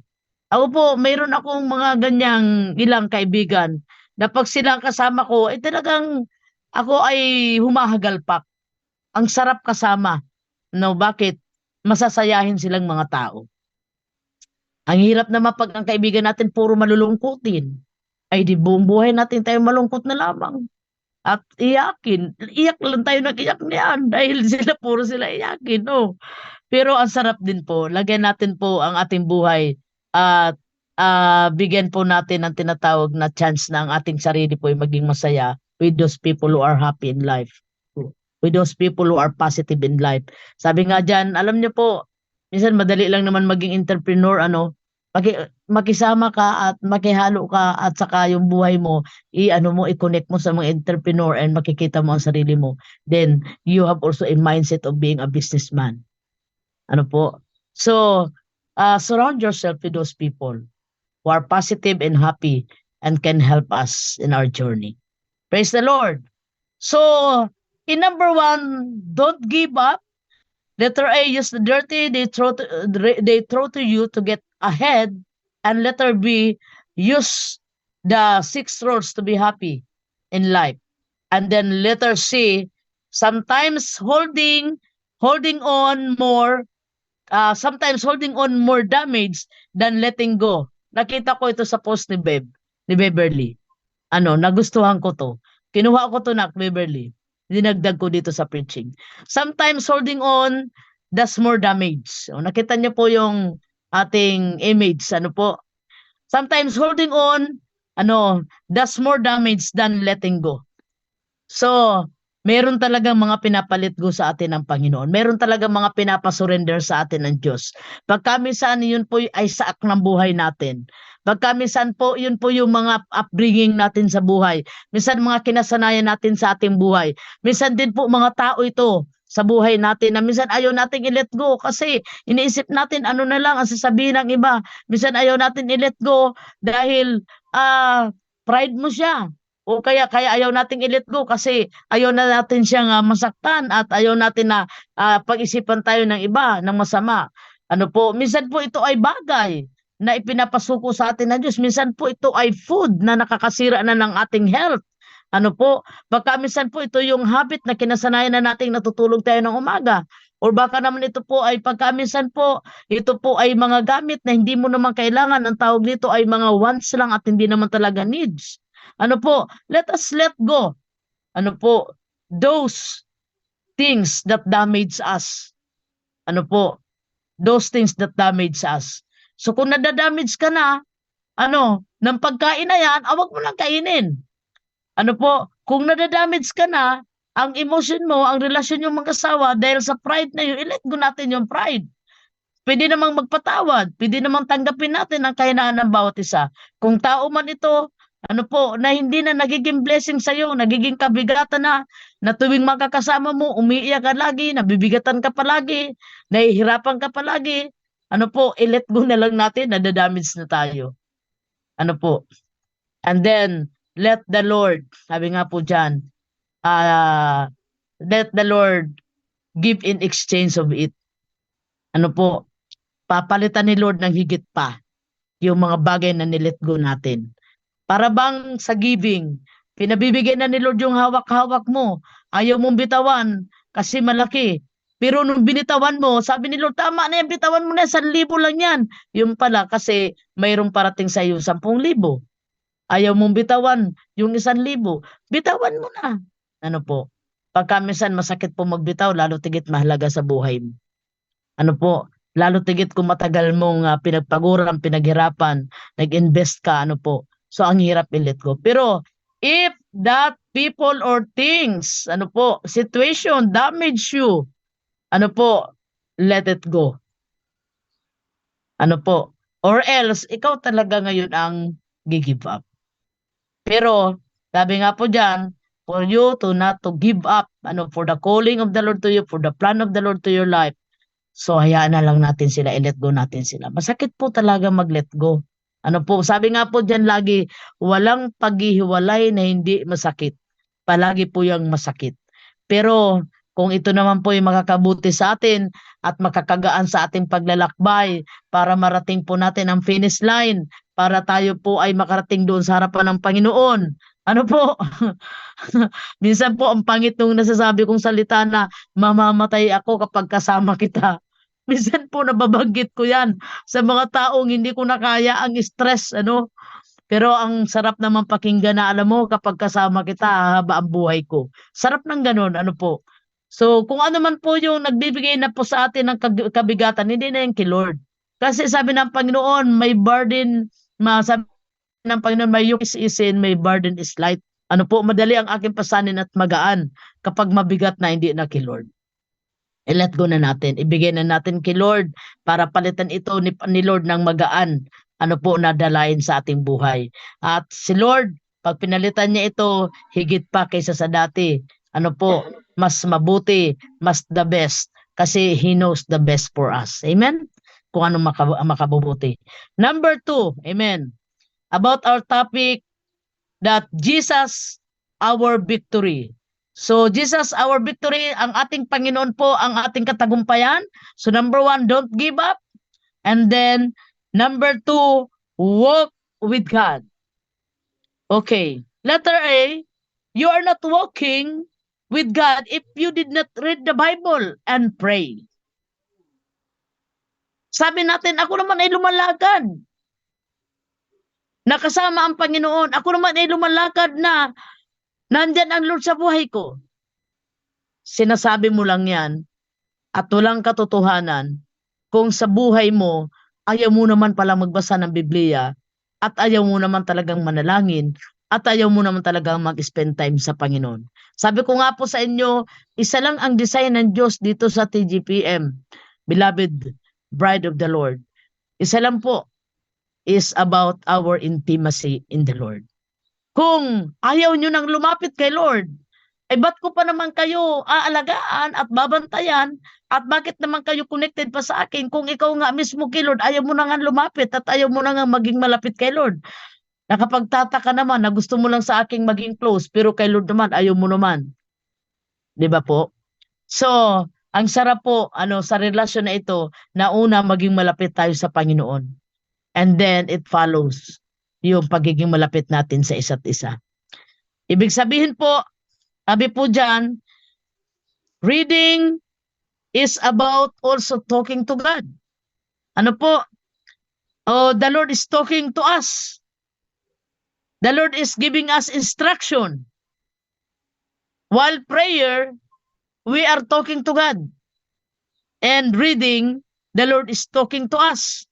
Ako po, mayroon akong mga ganyang ilang kaibigan na pag sila kasama ko, talagang ako ay humahagalpak. Ang sarap kasama. Bakit? Masasayahin silang mga tao. Ang hirap naman pag ang kaibigan natin puro malulungkutin. ay di buong buhay natin tayo malungkot na lamang. At iyak lang tayo nag-iyak niyan dahil puro sila iyakin, no? Pero ang sarap din po, lagyan natin po ang ating buhay at bigyan po natin ang tinatawag na chance na ang ating sarili po ay maging masaya with those people who are happy in life. With those people who are positive in life. Sabi nga diyan, alam niyo po, minsan madali lang naman maging entrepreneur, ano, makisama ka at makihalo ka at saka yung buhay mo, i-connect mo sa mga entrepreneur and makikita mo ang sarili mo. Then, you have also a mindset of being a businessman. Ano po? So, surround yourself with those people who are positive and happy and can help us in our journey. Praise the Lord. So, in number 1, don't give up. Letter A, use the dirty they throw to you to get ahead. And letter B, use the 6 rules to be happy in life. And then letter C, sometimes holding on more damage than letting go. Nakita ko ito sa post ni Beverly. Nagustuhan ko to. Kinuha ko to na Beverly. Dinagdag ko dito sa preaching. Sometimes holding on does more damage. Nakita niyo po yung ating image. Sometimes holding on does more damage than letting go. So, meron talagang mga pinapalit-go sa atin ng Panginoon. Meron talagang mga pinapasurrender sa atin ng Diyos. Pagka minsan yun po ay saak ng buhay natin. Pagka minsan po yun po yung mga upbringing natin sa buhay. Minsan mga kinasanayan natin sa ating buhay. Minsan din po mga tao ito sa buhay natin na minsan ayaw nating i-let go kasi iniisip natin ano na lang ang sasabihin ng iba. Minsan ayaw natin i-let go dahil pride mo siya. O kaya ayaw nating i-let go kasi ayaw na natin siyang masaktan at ayaw natin na pag-isipan tayo ng iba ng masama. Minsan po ito ay bagay na ipinapasuko sa atin ng Diyos. Minsan po ito ay food na nakakasira na ng ating health. Baka minsan po ito yung habit na kinasanayan na nating natutulog tayo ng umaga. Or baka naman ito po ay pagkaminsan po, ito po ay mga gamit na hindi mo naman kailangan. Ang tawag nito ay mga wants lang at hindi naman talaga needs. Let us let go. Those things that damage us. Those things that damage us. So kung nadadamage ka na, ng pagkain na yan, wag mo lang kainin. Kung nadadamage ka na, ang emotion mo, ang relasyon yung mag-asawa, dahil sa pride na yun, i-let go natin yung pride. Pwede namang magpatawad, pwede namang tanggapin natin ang kahinaan ng bawat isa. Kung tao man ito, na hindi na nagiging blessing sa'yo, nagiging kabigatan na tuwing makakasama mo, umiiyak ka lagi, nabibigatan ka palagi, nahihirapan ka palagi, i-let go na lang natin, nadadamage na tayo. And then, let the Lord, sabi nga po dyan, let the Lord give in exchange of it. Papalitan ni Lord ng higit pa yung mga bagay na nilet go natin. Para bang sa giving, pinabibigyan na ni Lord yung hawak-hawak mo. Ayaw mong bitawan kasi malaki. Pero nung binitawan mo, sabi ni Lord, tama na yan, bitawan mo na, 1,000 lang yan. Yung pala kasi mayroong parating sa iyo 10,000. Ayaw mong bitawan yung 1,000. Bitawan mo na. Pagka minsan masakit po magbitaw, lalo tigit mahalaga sa buhay mo. Lalo tigit kung matagal mong pinagpaguran, pinaghirapan, nag-invest ka, So, ang hirap i-let go. Pero, if that people or things, situation damage you, let it go. Or else, ikaw talaga ngayon ang give up. Pero, sabi nga po dyan, for you to not to give up, for the calling of the Lord to you, for the plan of the Lord to your life, so hayaan na lang natin sila, i-let go natin sila. Masakit po talaga mag-let go. Sabi nga po dyan lagi, walang paghihiwalay na hindi masakit. Palagi po yung masakit. Pero kung ito naman po yung makakabuti sa atin at makakagaan sa ating paglalakbay para marating po natin ang finish line, para tayo po ay makarating doon sa harapan ng Panginoon. Minsan po ang pangit nung nasasabi kong salita na mamamatay ako kapag kasama kita. Minsan po nababanggit ko yan sa mga taong hindi ko na kaya ang stress, Pero ang sarap naman pakinggan na alam mo kapag kasama kita hahaba ang buhay ko. Sarap ng gano'n, ano po. So kung ano man po yung nagbibigay na po sa atin ng kabigatan, hindi na yung kay Lord. Kasi sabi ng Panginoon, may burden, sabi ng Panginoon, may yoke is easy and may burden is light. Ano po, madali ang aking pasanin at magaan kapag mabigat na hindi na kay Lord. I-let go na natin. Ibigay na natin kay Lord para palitan ito ni Lord ng magaan. Ano po, nadalain sa ating buhay. At si Lord, pag pinalitan niya ito, higit pa kaysa sa dati. Ano po, mas mabuti, mas the best. Kasi He knows the best for us. Amen? Kung ano makabubuti. Number 2, amen. About our topic, that Jesus, our victory. So, Jesus, our victory, ang ating Panginoon po, ang ating katagumpayan. So, number 1, don't give up. And then, number 2, walk with God. Okay. Letter A, you are not walking with God if you did not read the Bible and pray. Sabi natin, ako naman ay lumalakad. Nakasama ang Panginoon. Ako naman ay lumalakad na nandyan ang Lord sa buhay ko. Sinasabi mo lang yan at walang katotohanan kung sa buhay mo ayaw mo naman pala magbasa ng Biblia at ayaw mo naman talagang manalangin at ayaw mo naman talagang mag-spend time sa Panginoon. Sabi ko nga po sa inyo, isa lang ang design ng Diyos dito sa TGPM, Beloved Bride of the Lord. Isa lang po is about our intimacy in the Lord. Kung ayaw nyo nang lumapit kay Lord, ay ba't ko pa naman kayo aalagaan at babantayan at bakit naman kayo connected pa sa akin kung ikaw nga mismo kay Lord, ayaw mo na nga lumapit at ayaw mo na nga maging malapit kay Lord. Nakapagtataka naman na gusto mo lang sa aking maging close pero kay Lord naman, ayaw mo naman. Di ba po? So, ang sarap po sa relasyon na ito na una maging malapit tayo sa Panginoon. And then it follows yung pagiging malapit natin sa isa't isa. Ibig sabihin po, sabi po dyan, reading is about also talking to God. Ano po? Oh, the Lord is talking to us. The Lord is giving us instruction. While prayer, we are talking to God. And reading, the Lord is talking to us,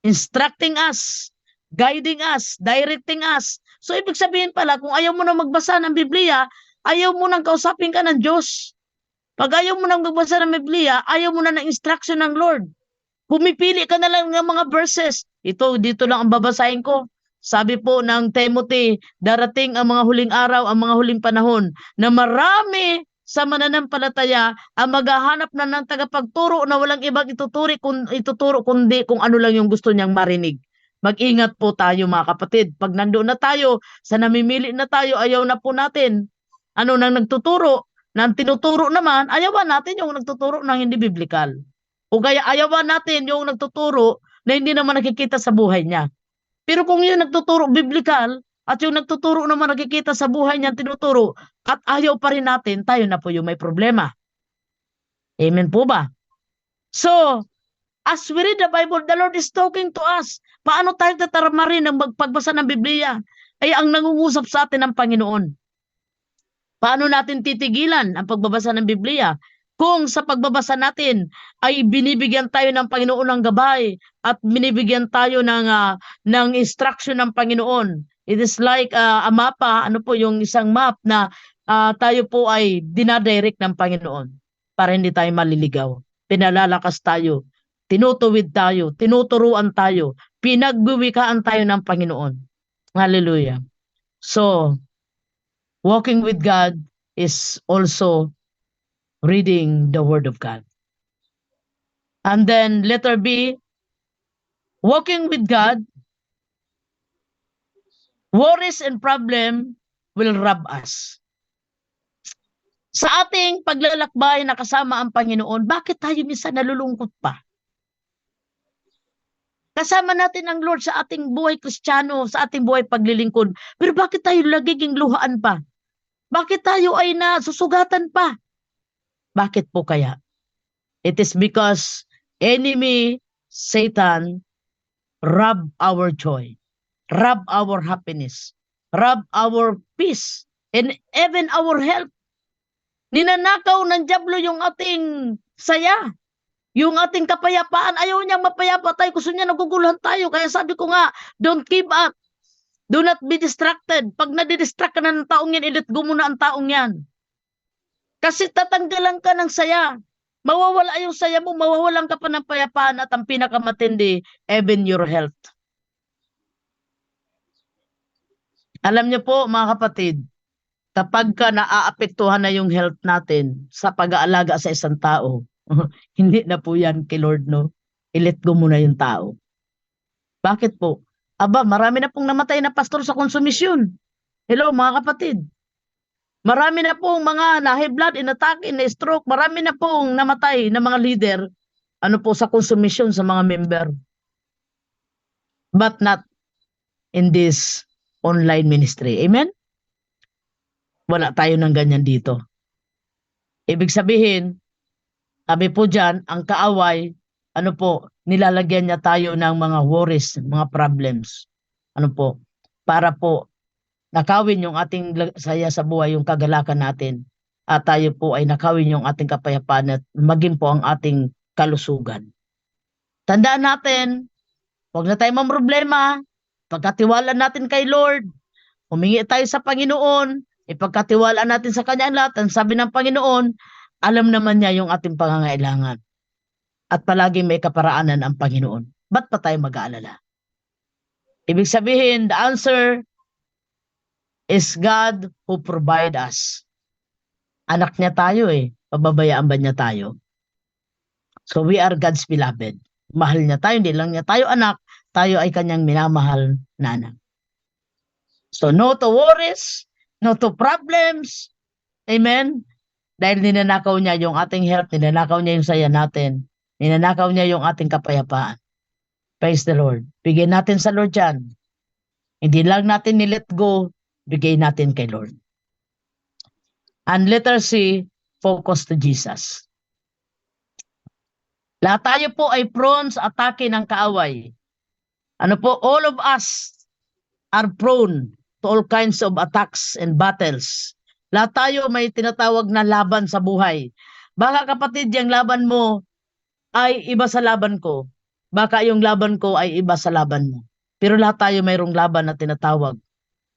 instructing us, guiding us, directing us. So, ibig sabihin pala, kung ayaw mo na magbasa ng Biblia, ayaw mo nang kausapin ka ng Diyos. Pag ayaw mo nang magbasa ng Biblia, ayaw mo na ng instruction ng Lord. Pumipili ka na lang ng mga verses. Dito lang ang babasahin ko. Sabi po ng Timothy, darating ang mga huling araw, ang mga huling panahon, na marami sa mananampalataya ang maghahanap na ng tagapagturo na walang ibang ituturo kundi kung ano lang yung gusto niyang marinig. Mag-ingat po tayo mga kapatid. Pag nandoon na tayo, sa namimili na tayo, ayaw na po natin. Nang nagtuturo, nang tinuturo naman, ayawan natin yung nagtuturo ng hindi biblikal. O kaya ayawan natin yung nagtuturo na hindi naman nakikita sa buhay niya. Pero kung yung nagtuturo biblikal at yung nagtuturo naman nakikita sa buhay niya tinuturo at ayaw pa rin natin, tayo na po yung may problema. Amen po ba? So, as we read the Bible, the Lord is talking to us. Paano tayo tatarama rin ng pagbasa ng Biblia? Ay ang nangungusap sa atin ng Panginoon. Paano natin titigilan ang pagbabasa ng Biblia? Kung sa pagbabasa natin ay binibigyan tayo ng Panginoon ng gabay at binibigyan tayo ng instruction ng Panginoon. It is like a mapa, yung isang map na tayo po ay dinadirect ng Panginoon para hindi tayo maliligaw. Pinalalakas tayo, tinutuwid tayo, tinuturuan tayo, pinagwiwikaan tayo ng Panginoon. Hallelujah. So, walking with God is also reading the Word of God. And then letter B, walking with God, worries and problem will rob us. Sa ating paglalakbay na kasama ang Panginoon, bakit tayo minsan nalulungkot pa? Kasama natin ang Lord sa ating buhay Kristiyano, sa ating buhay paglilingkod. Pero bakit tayo laging luhaan pa? Bakit tayo ay nasusugatan pa? Bakit po kaya? It is because enemy, Satan, rob our joy. rob our happiness, rob our peace, and even our health. Ninanakaw ng dyablo yung ating saya, yung ating kapayapaan. Ayaw niyang mapayapa tayo, gusto niya naguguluhan tayo. Kaya sabi ko nga, don't give up. Do not be distracted. Pag nadidistract ka na ng taong yan, i-let go mo na ang taong yan. Kasi tatanggalan ka ng saya. Mawawala yung saya mo, mawawalan ka pa ng payapaan at ang pinakamatindi, even your health. Alam niyo po mga kapatid, kapag ka naaapektuhan na yung health natin sa pag-aalaga sa isang tao, hindi na po yan kay Lord, no? I-let go mo na yung tao. Bakit po? Aba, marami na pong namatay na pastor sa konsumisyon. Hello mga kapatid. Marami na pong mga na-high blood, inatake, na-stroke. Marami na pong namatay na mga leader sa konsumisyon sa mga member. But not in this online ministry. Amen? Wala tayo ng ganyan dito. Ibig sabihin, sabi po dyan, ang kaaway, nilalagyan niya tayo ng mga worries, mga problems. Para po nakawin yung ating saya sa buhay, yung kagalakan natin. At tayo po ay nakawin yung ating kapayapaan at maging po ang ating kalusugan. Tandaan natin, huwag na tayo mamroblema. Pagkatiwala natin kay Lord, humingi tayo sa Panginoon, ipagkatiwala natin sa Kanya ang lahat. Ang sabi ng Panginoon, alam naman niya yung ating pangangailangan. At palagi may kaparaanan ang Panginoon. Ba't pa tayo mag-aalala? Ibig sabihin, the answer is God who provide us. Anak niya tayo Pababayaan ba niya tayo? So we are God's beloved. Mahal niya tayo, hindi lang niya tayo anak, tayo ay kanyang minamahal na anak. So no to worries, no to problems. Amen? Dahil ninanakaw niya yung ating health, ninanakaw niya yung saya natin, ninanakaw niya yung ating kapayapaan. Praise the Lord. Bigyan natin sa Lord yan. Hindi lang natin ni-let go, bigay natin kay Lord. And letter C, focus to Jesus. Lahat tayo po ay prone sa atake ng kaaway. All of us are prone to all kinds of attacks and battles. Lahat tayo may tinatawag na laban sa buhay. Baka kapatid, yung laban mo ay iba sa laban ko. Baka yung laban ko ay iba sa laban mo. Pero lahat tayo mayroong laban na tinatawag.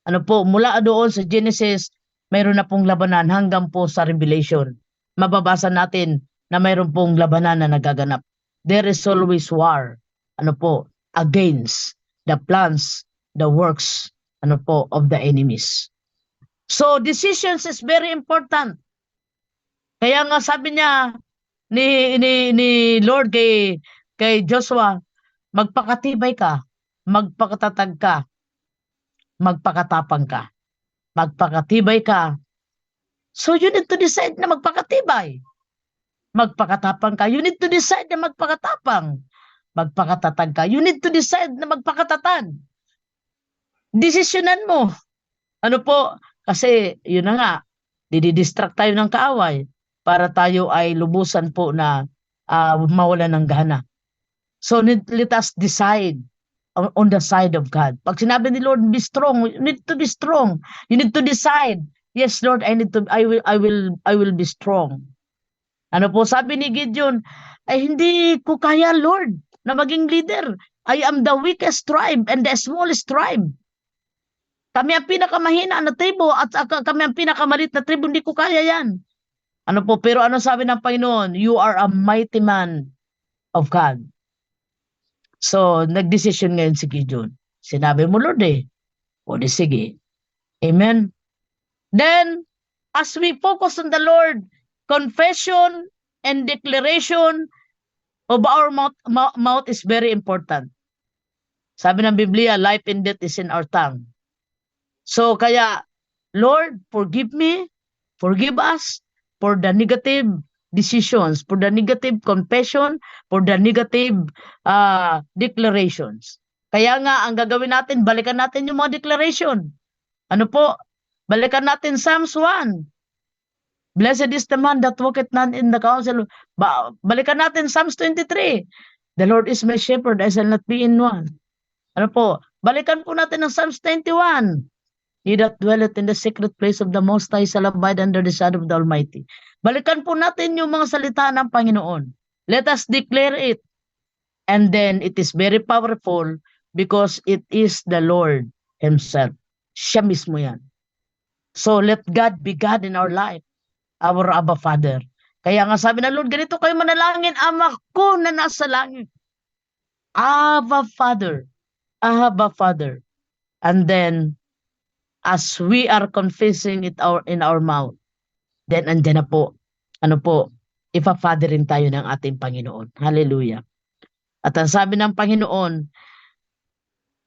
Mula doon sa Genesis, mayroon na pong labanan hanggang po sa Revelation. Mababasa natin na mayroon pong labanan na nagaganap. There is always war. Against the plans, the works, of the enemies. So, decisions is very important. Kaya nga sabi niya ni Lord kay Joshua, magpakatibay ka, magpakatatag ka, magpakatapang ka, magpakatibay ka. So, you need to decide na magpakatibay. Magpakatapang ka. You need to decide na magpakatapang. Magpakatatag ka. You need to decide na magpakatatag. Desisyonan mo. Kasi yun na nga, dididistract tayo ng kaaway para tayo ay lubusan po na mawalan ng gana. So let us decide on the side of God. Pag sinabi ni Lord, be strong, you need to be strong. You need to decide, yes Lord, I will be strong. Sabi ni Gideon, ay hindi ko kaya Lord na maging leader. I am the weakest tribe and the smallest tribe. Kami ang pinakamahina na tribo at kami ang pinakamalit na tribo, hindi ko kaya yan. Pero sabi ng Panginoon? You are a mighty man of God. So, nagdesisyon ngayon si Gideon. Sinabi mo, Lord O di sige. Amen? Then, as we focus on the Lord, confession and declaration of our mouth is very important. Sabi ng Biblia, life and death is in our tongue. So kaya, Lord, forgive me, forgive us for the negative decisions, for the negative confession, for the negative declarations. Kaya nga, ang gagawin natin, balikan natin yung mga declaration. Balikan natin Psalms 1. Blessed is the man that walketh not in the counsel. Balikan natin Psalms 23. The Lord is my shepherd, I shall not be in want. Balikan po natin ang Psalms 91. He that dwelleth in the secret place of the Most High shall abide under the shadow of the Almighty. Balikan po natin yung mga salita ng Panginoon. Let us declare it. And then it is very powerful because it is the Lord Himself. Siya mismo yan. So let God be God in our life. Our Abba Father. Kaya nga sabi ng Lord, ganito kayo manalangin, Ama ko na nasa langit. Abba Father. Abba Father. And then, as we are confessing it in our mouth, then andyan na po, ipa-fatherin tayo ng ating Panginoon. Hallelujah. At ang sabi ng Panginoon,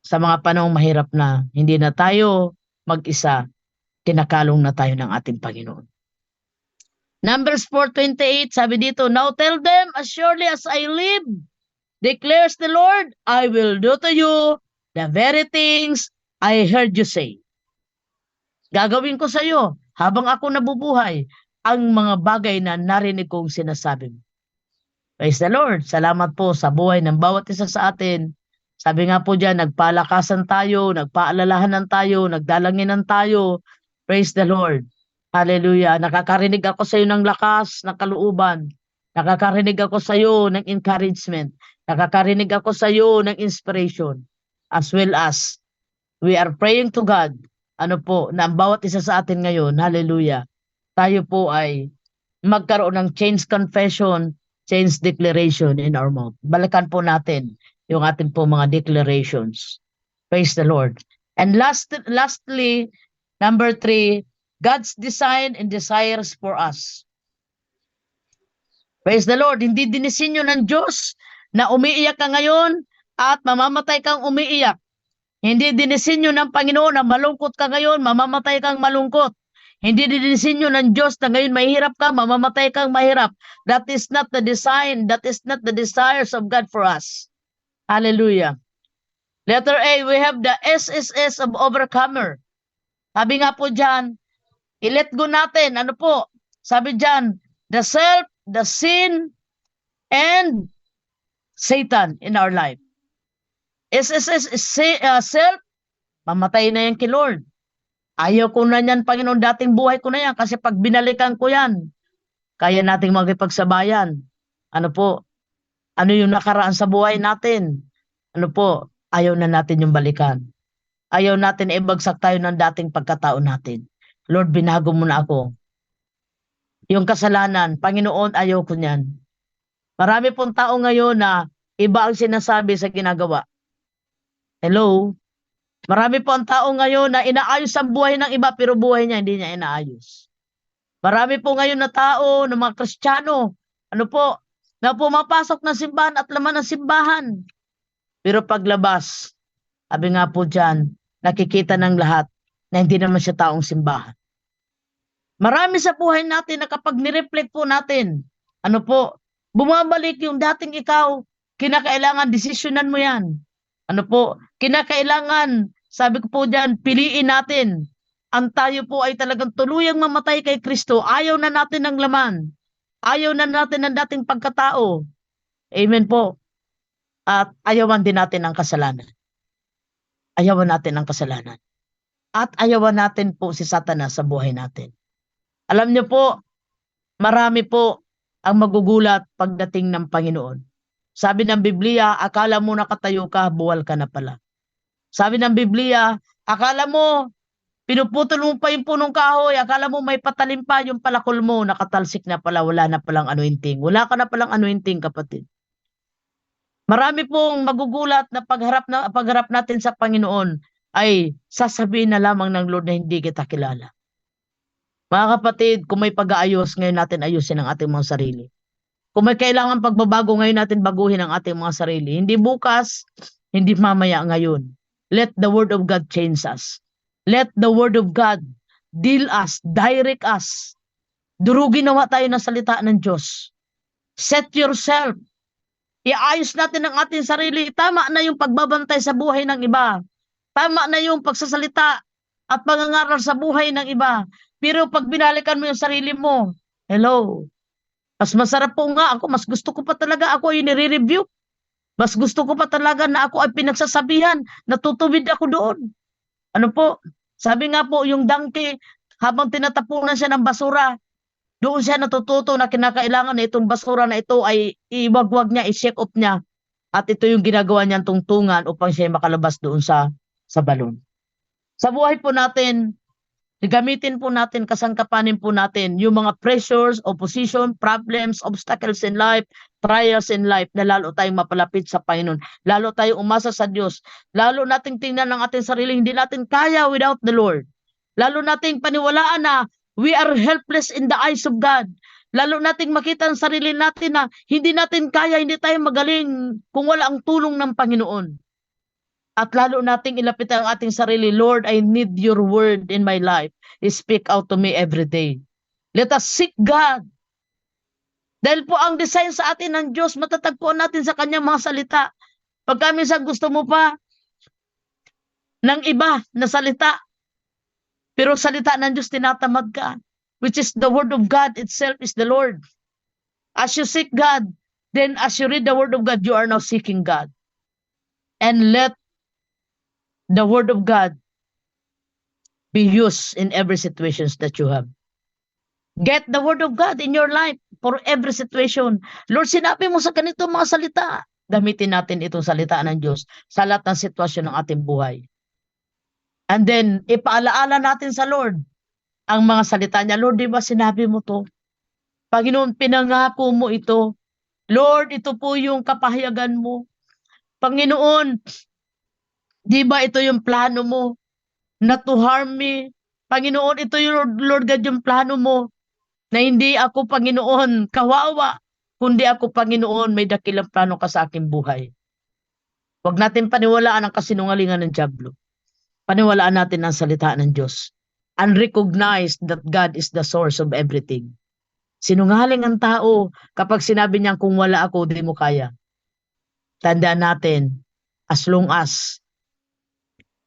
sa mga panahong mahirap na, hindi na tayo mag-isa, kinakalong na tayo ng ating Panginoon. Numbers 4:28, sabi dito, Now tell them, as surely as I live, declares the Lord, I will do to you the very things I heard you say. Gagawin ko sa iyo, habang ako nabubuhay, ang mga bagay na narinig kong sinasabi mo. Praise the Lord. Salamat po sa buhay ng bawat isa sa atin. Sabi nga po dyan, nagpalakasan tayo, nagpaalalahanan tayo, nagdalanginan tayo. Praise the Lord. Hallelujah. Nakakarinig ako sa iyo ng lakas, ng kalooban. Nakakarinig ako sa iyo ng encouragement. Nakakarinig ako sa iyo ng inspiration. As well as we are praying to God. Na ang bawat isa sa atin ngayon, hallelujah, tayo po ay magkaroon ng change confession, change declaration in our mouth. Balikan po natin yung ating po mga declarations. Praise the Lord. And lastly, number 3, God's design and desires for us. Praise the Lord. Hindi dinisenyo ng Diyos na umiiyak ka ngayon at mamamatay kang umiiyak. Hindi dinisenyo ng Panginoon na malungkot ka ngayon, mamamatay kang malungkot. Hindi dinisenyo ng Diyos na ngayon mahirap ka, mamamatay kang mahirap. That is not the design, that is not the desires of God for us. Hallelujah. Letter A, we have the SSS of overcomer. Sabi nga po dyan, i-let go natin. Sabi dyan, the self, the sin, and Satan in our life. SSS is self, mamatay na yan kay Lord. Ayaw ko na yan, Panginoon, dating buhay ko na yan kasi pag binalikan ko yan, kaya nating magipagsabayan. Ano yung nakaraan sa buhay natin? Ayaw na natin yung balikan. Ayaw natin ibagsak tayo ng dating pagkatao natin. Lord, binago mo na ako. Yung kasalanan, Panginoon, ayaw ko niyan. Marami pong tao ngayon na iba ang sinasabi sa ginagawa. Hello? Marami po ang tao ngayon na inaayos ang buhay ng iba pero buhay niya hindi niya inaayos. Marami po ngayon na tao, ng mga Kristiyano, na pumapasok ng simbahan at laman ng simbahan. Pero paglabas, sabi nga po dyan, nakikita ng lahat na hindi naman siya taong simbahan. Marami sa buhay natin na kapag nireflect po natin, bumabalik yung dating ikaw, kinakailangan desisyonan mo yan. Kinakailangan, sabi ko po dyan, piliin natin. Ang tayo po ay talagang tuluyang mamatay kay Kristo. Ayaw na natin ng laman. Ayaw na natin ng dating pagkatao. Amen po. At ayawan din natin ang kasalanan. Ayawan natin ang kasalanan. At ayawan natin po si Satanas sa buhay natin. Alam niyo po, marami po ang magugulat pagdating ng Panginoon. Sabi ng Biblia, akala mo nakatayo ka, buwal ka na pala. Sabi ng Biblia, akala mo, pinuputol mo pa yung punong kahoy, akala mo may patalim pa yung palakol mo, nakatalsik na pala, wala na palang anointing. Wala ka na palang anointing, kapatid. Marami pong magugulat na pagharap natin sa Panginoon ay sasabihin na lamang ng Lord na hindi kita kilala. Mga kapatid, kung may pag-aayos, ngayon natin ayusin ang ating mga sarili. Kung may kailangan pagbabago, ngayon natin baguhin ang ating mga sarili. Hindi bukas, hindi mamaya, ngayon. Let the Word of God change us. Let the Word of God deal us, direct us. Durugin nawa tayo ng salita ng Diyos. Set yourself. Iayos natin ang ating sarili. Tama na yung pagbabantay sa buhay ng iba. Tama na yung pagsasalita at pangangaral sa buhay ng iba. Pero pag binalikan mo yung sarili mo, hello, mas masarap po nga ako, mas gusto ko pa talaga ako yung nire-review. Mas gusto ko pa talaga na ako ay pinagsasabihan, natutubid ako doon. Ano po? Sabi nga po, yung donkey, habang tinatapunan siya ng basura, doon siya natututo na kinakailangan na itong basura na ito ay iwagwag niya, i-shake off niya. At ito yung ginagawa niyang tungtungan upang siya ay makalabas doon sa balon. Sa buhay po natin, gamitin po natin, kasangkapanin po natin yung mga pressures, opposition, problems, obstacles in life, trials in life na lalo tayong mapalapit sa Panginoon. Lalo tayong umasa sa Diyos. Lalo nating tingnan ng ating sarili, hindi natin kaya without the Lord. Lalo nating paniwalaan na we are helpless in the eyes of God. Lalo nating makita ang sarili natin na hindi natin kaya, hindi tayo magaling kung wala ang tulong ng Panginoon. At lalo nating ilapit ang ating sarili, Lord, I need your word in my life. Speak out to me every day. Let us seek God. Dahil po ang design sa atin ng Diyos, matatagpuan natin sa kanyang mga salita. Pagka minsan gusto mo pa ng iba na salita, pero salita ng Diyos tinatamad ka, which is the word of God itself is the Lord. As you seek God, then as you read the word of God, you are now seeking God. And let the word of God be used in every situations that you have. Get the word of God in your life for every situation. Lord, sinabi mo sa ganito mga salita. Gamitin natin itong salita ng Diyos sa lahat ng sitwasyon ng ating buhay. And then, ipaalaala natin sa Lord ang mga salita niya. Lord, di ba sinabi mo to? Panginoon, pinangako mo ito. Lord, ito po yung kapahayagan mo. Panginoon, di ba ito yung plano mo? Not to harm me. Panginoon, ito yung Lord God yung plano mo. Na hindi ako, Panginoon, kawawa. Kundi ako, Panginoon, may dakilang plano ka sa aking buhay. Huwag natin paniwalaan ang kasinungalingan ng dyablo. Paniwalaan natin ang salita ng Diyos. And recognize that God is the source of everything. Sinungaling ang tao kapag sinabi niyang kung wala ako, di mo kaya. Tandaan natin, as long as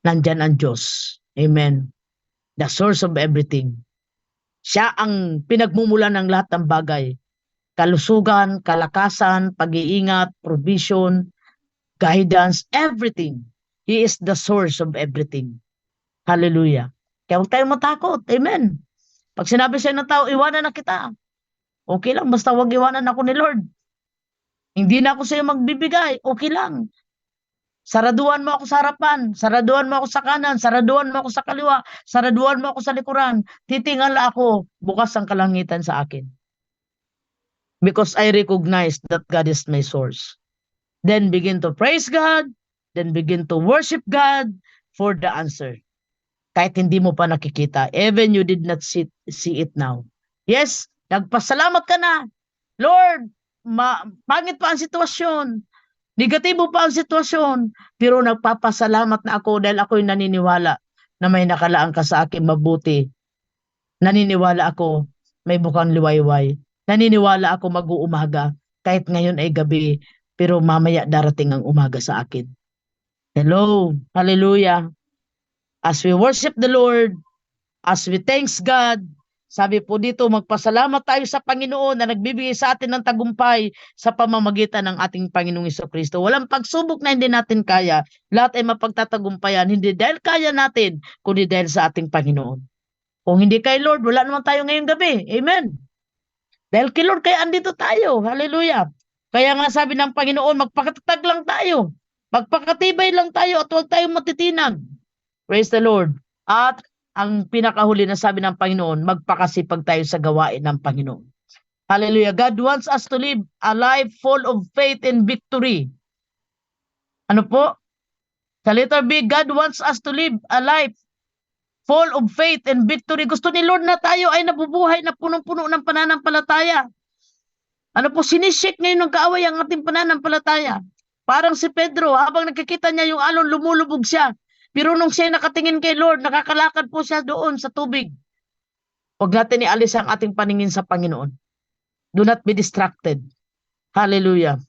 nandyan ang Diyos. Amen. The source of everything. Siya ang pinagmumulan ng lahat ng bagay. Kalusugan, kalakasan, pag-iingat, provision, guidance, everything. He is the source of everything. Hallelujah. Kaya huwag tayong matakot. Amen. Pag sinabi sa'yo ng tao, iwanan na kita. Okay lang, basta huwag iwanan ako ni Lord. Hindi na ako sa'yo magbibigay. Okay lang. Saraduan mo ako sa harapan, saraduan mo ako sa kanan, saraduan mo ako sa kaliwa, saraduan mo ako sa likuran. Titingala ako, bukas ang kalangitan sa akin. Because I recognize that God is my source. Then begin to praise God, then begin to worship God for the answer. Kahit hindi mo pa nakikita, even you did not see it now. Yes, nagpasalamat ka na. Lord, pangit pa ang sitwasyon. Negatibo pa ang sitwasyon, pero nagpapasalamat na ako dahil ako'y naniniwala na may nakalaan ka sa akin mabuti. Naniniwala ako may bukang liwayway. Naniniwala ako mag-uumaga kahit ngayon ay gabi, pero mamaya darating ang umaga sa akin. Hello, hallelujah. As we worship the Lord, as we thanks God, sabi po dito, magpasalamat tayo sa Panginoon na nagbibigay sa atin ng tagumpay sa pamamagitan ng ating Panginoong Jesucristo. Walang pagsubok na hindi natin kaya. Lahat ay mapagtatagumpayan, hindi dahil kaya natin, kundi dahil sa ating Panginoon. Kung hindi kay Lord, wala naman tayo ngayong gabi. Amen. Dahil kay Lord, kaya andito tayo. Hallelujah. Kaya nga sabi ng Panginoon, magpakatatag lang tayo. Magpakatibay lang tayo at huwag tayong matitinag. Praise the Lord. At ang pinakahuli na sabi ng Panginoon, magpakasipag tayo sa gawain ng Panginoon. Hallelujah. God wants us to live a life full of faith and victory. Ano po? Sa letter B, God wants us to live a life full of faith and victory. Gusto ni Lord na tayo ay nabubuhay na punong-puno ng pananampalataya. Ano po, sinishake ngayon ng kaaway ang ating pananampalataya. Parang si Pedro, habang nakikita niya yung alon, lumulubog siya. Pero nung siya nakatingin kay Lord, nakakalakad po siya doon sa tubig. Huwag natin ialis ang ating paningin sa Panginoon. Do not be distracted. Hallelujah.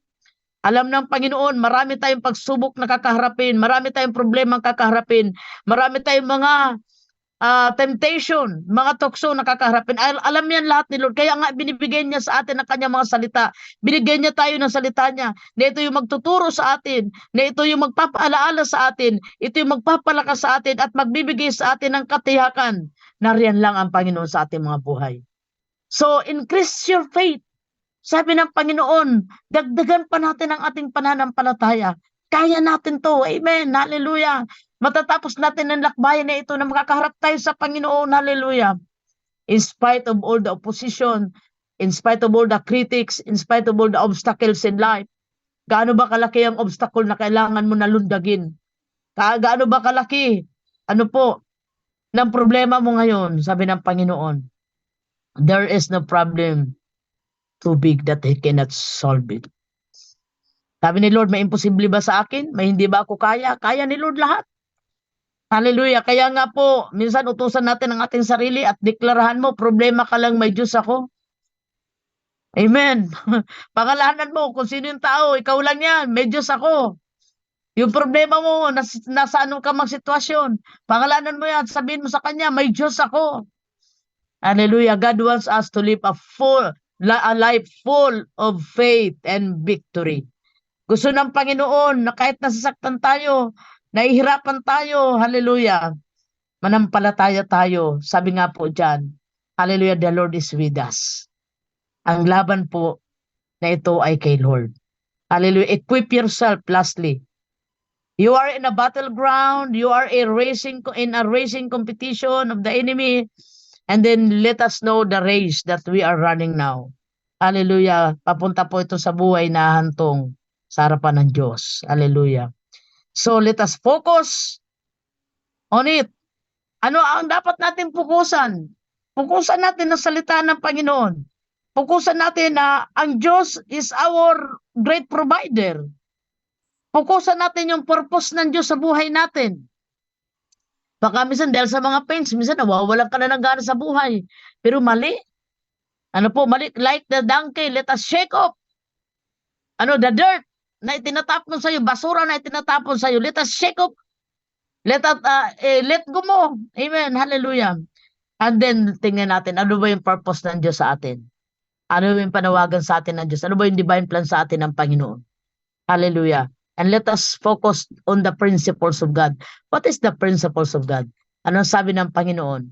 Alam ng Panginoon, marami tayong pagsubok na kakaharapin, marami tayong problema kakaharapin, marami tayong mga temptation, mga tukso na kakaharapin. Alam yan lahat ni Lord. Kaya nga binibigay niya sa atin ang kanyang mga salita. Binigyan niya tayo ng salita niya na ito yung magtuturo sa atin, na ito yung magpapaalaala sa atin, ito yung magpapalakas sa atin at magbibigay sa atin ng katiyakan na riyan lang ang Panginoon sa ating mga buhay. So, increase your faith. Sabi ng Panginoon, dagdagan pa natin ang ating pananampalataya. Kaya natin to. Amen. Hallelujah. Matatapos natin ang lakbayan na ito na makakaharap tayo sa Panginoon. Hallelujah. In spite of all the opposition, in spite of all the critics, in spite of all the obstacles in life, gaano ba kalaki ang obstacle na kailangan mo na lundagin? Gaano ba kalaki? Ano po, ng problema mo ngayon? Sabi ng Panginoon, there is no problem too big that He cannot solve it. Sabi ni Lord, may imposible ba sa akin? May hindi ba ako kaya? Kaya ni Lord lahat. Hallelujah. Kaya nga po, minsan utusan natin ang ating sarili at deklarahan mo, problema ka lang, may Diyos ako. Amen. Pangalanan mo kung sino yung tao, ikaw lang yan, may Diyos ako. Yung problema mo, nasa anong ka mang sitwasyon, pangalanan mo yan, sabihin mo sa Kanya, may Diyos ako. Hallelujah. God wants us to live a life full of faith and victory. Gusto ng Panginoon na kahit nasasaktan tayo, nahihirapan tayo, hallelujah, manampalataya tayo. Sabi nga po dyan, hallelujah, the Lord is with us. Ang laban po na ito ay kay Lord. Hallelujah, equip yourself lastly. You are in a battleground, you are in a racing competition of the enemy, and then let us know the race that we are running now. Hallelujah, papunta po ito sa buhay na hantong sa harapan ng Diyos. Hallelujah. So let us focus on it. Ano ang dapat natin fokusan? Fokusan natin ang salita ng Panginoon. Fokusan natin na ang Diyos is our great provider. Fokusan natin yung purpose ng Diyos sa buhay natin. Baka minsan dahil sa mga pains, minsan nawawalan ka na ng gana sa buhay. Pero mali. Ano po, mali. Like the donkey, let us shake off. The dirt na itinatapon sa iyo, basura na itinatapon sa iyo, let us shake up. Let go mo. Amen. Hallelujah. And then, tingnan natin, ano ba yung purpose ng Diyos sa atin? Ano ba yung panawagan sa atin ng Diyos? Ano ba yung divine plan sa atin ng Panginoon? Hallelujah. And let us focus on the principles of God. What is the principles of God? Ano sabi ng Panginoon?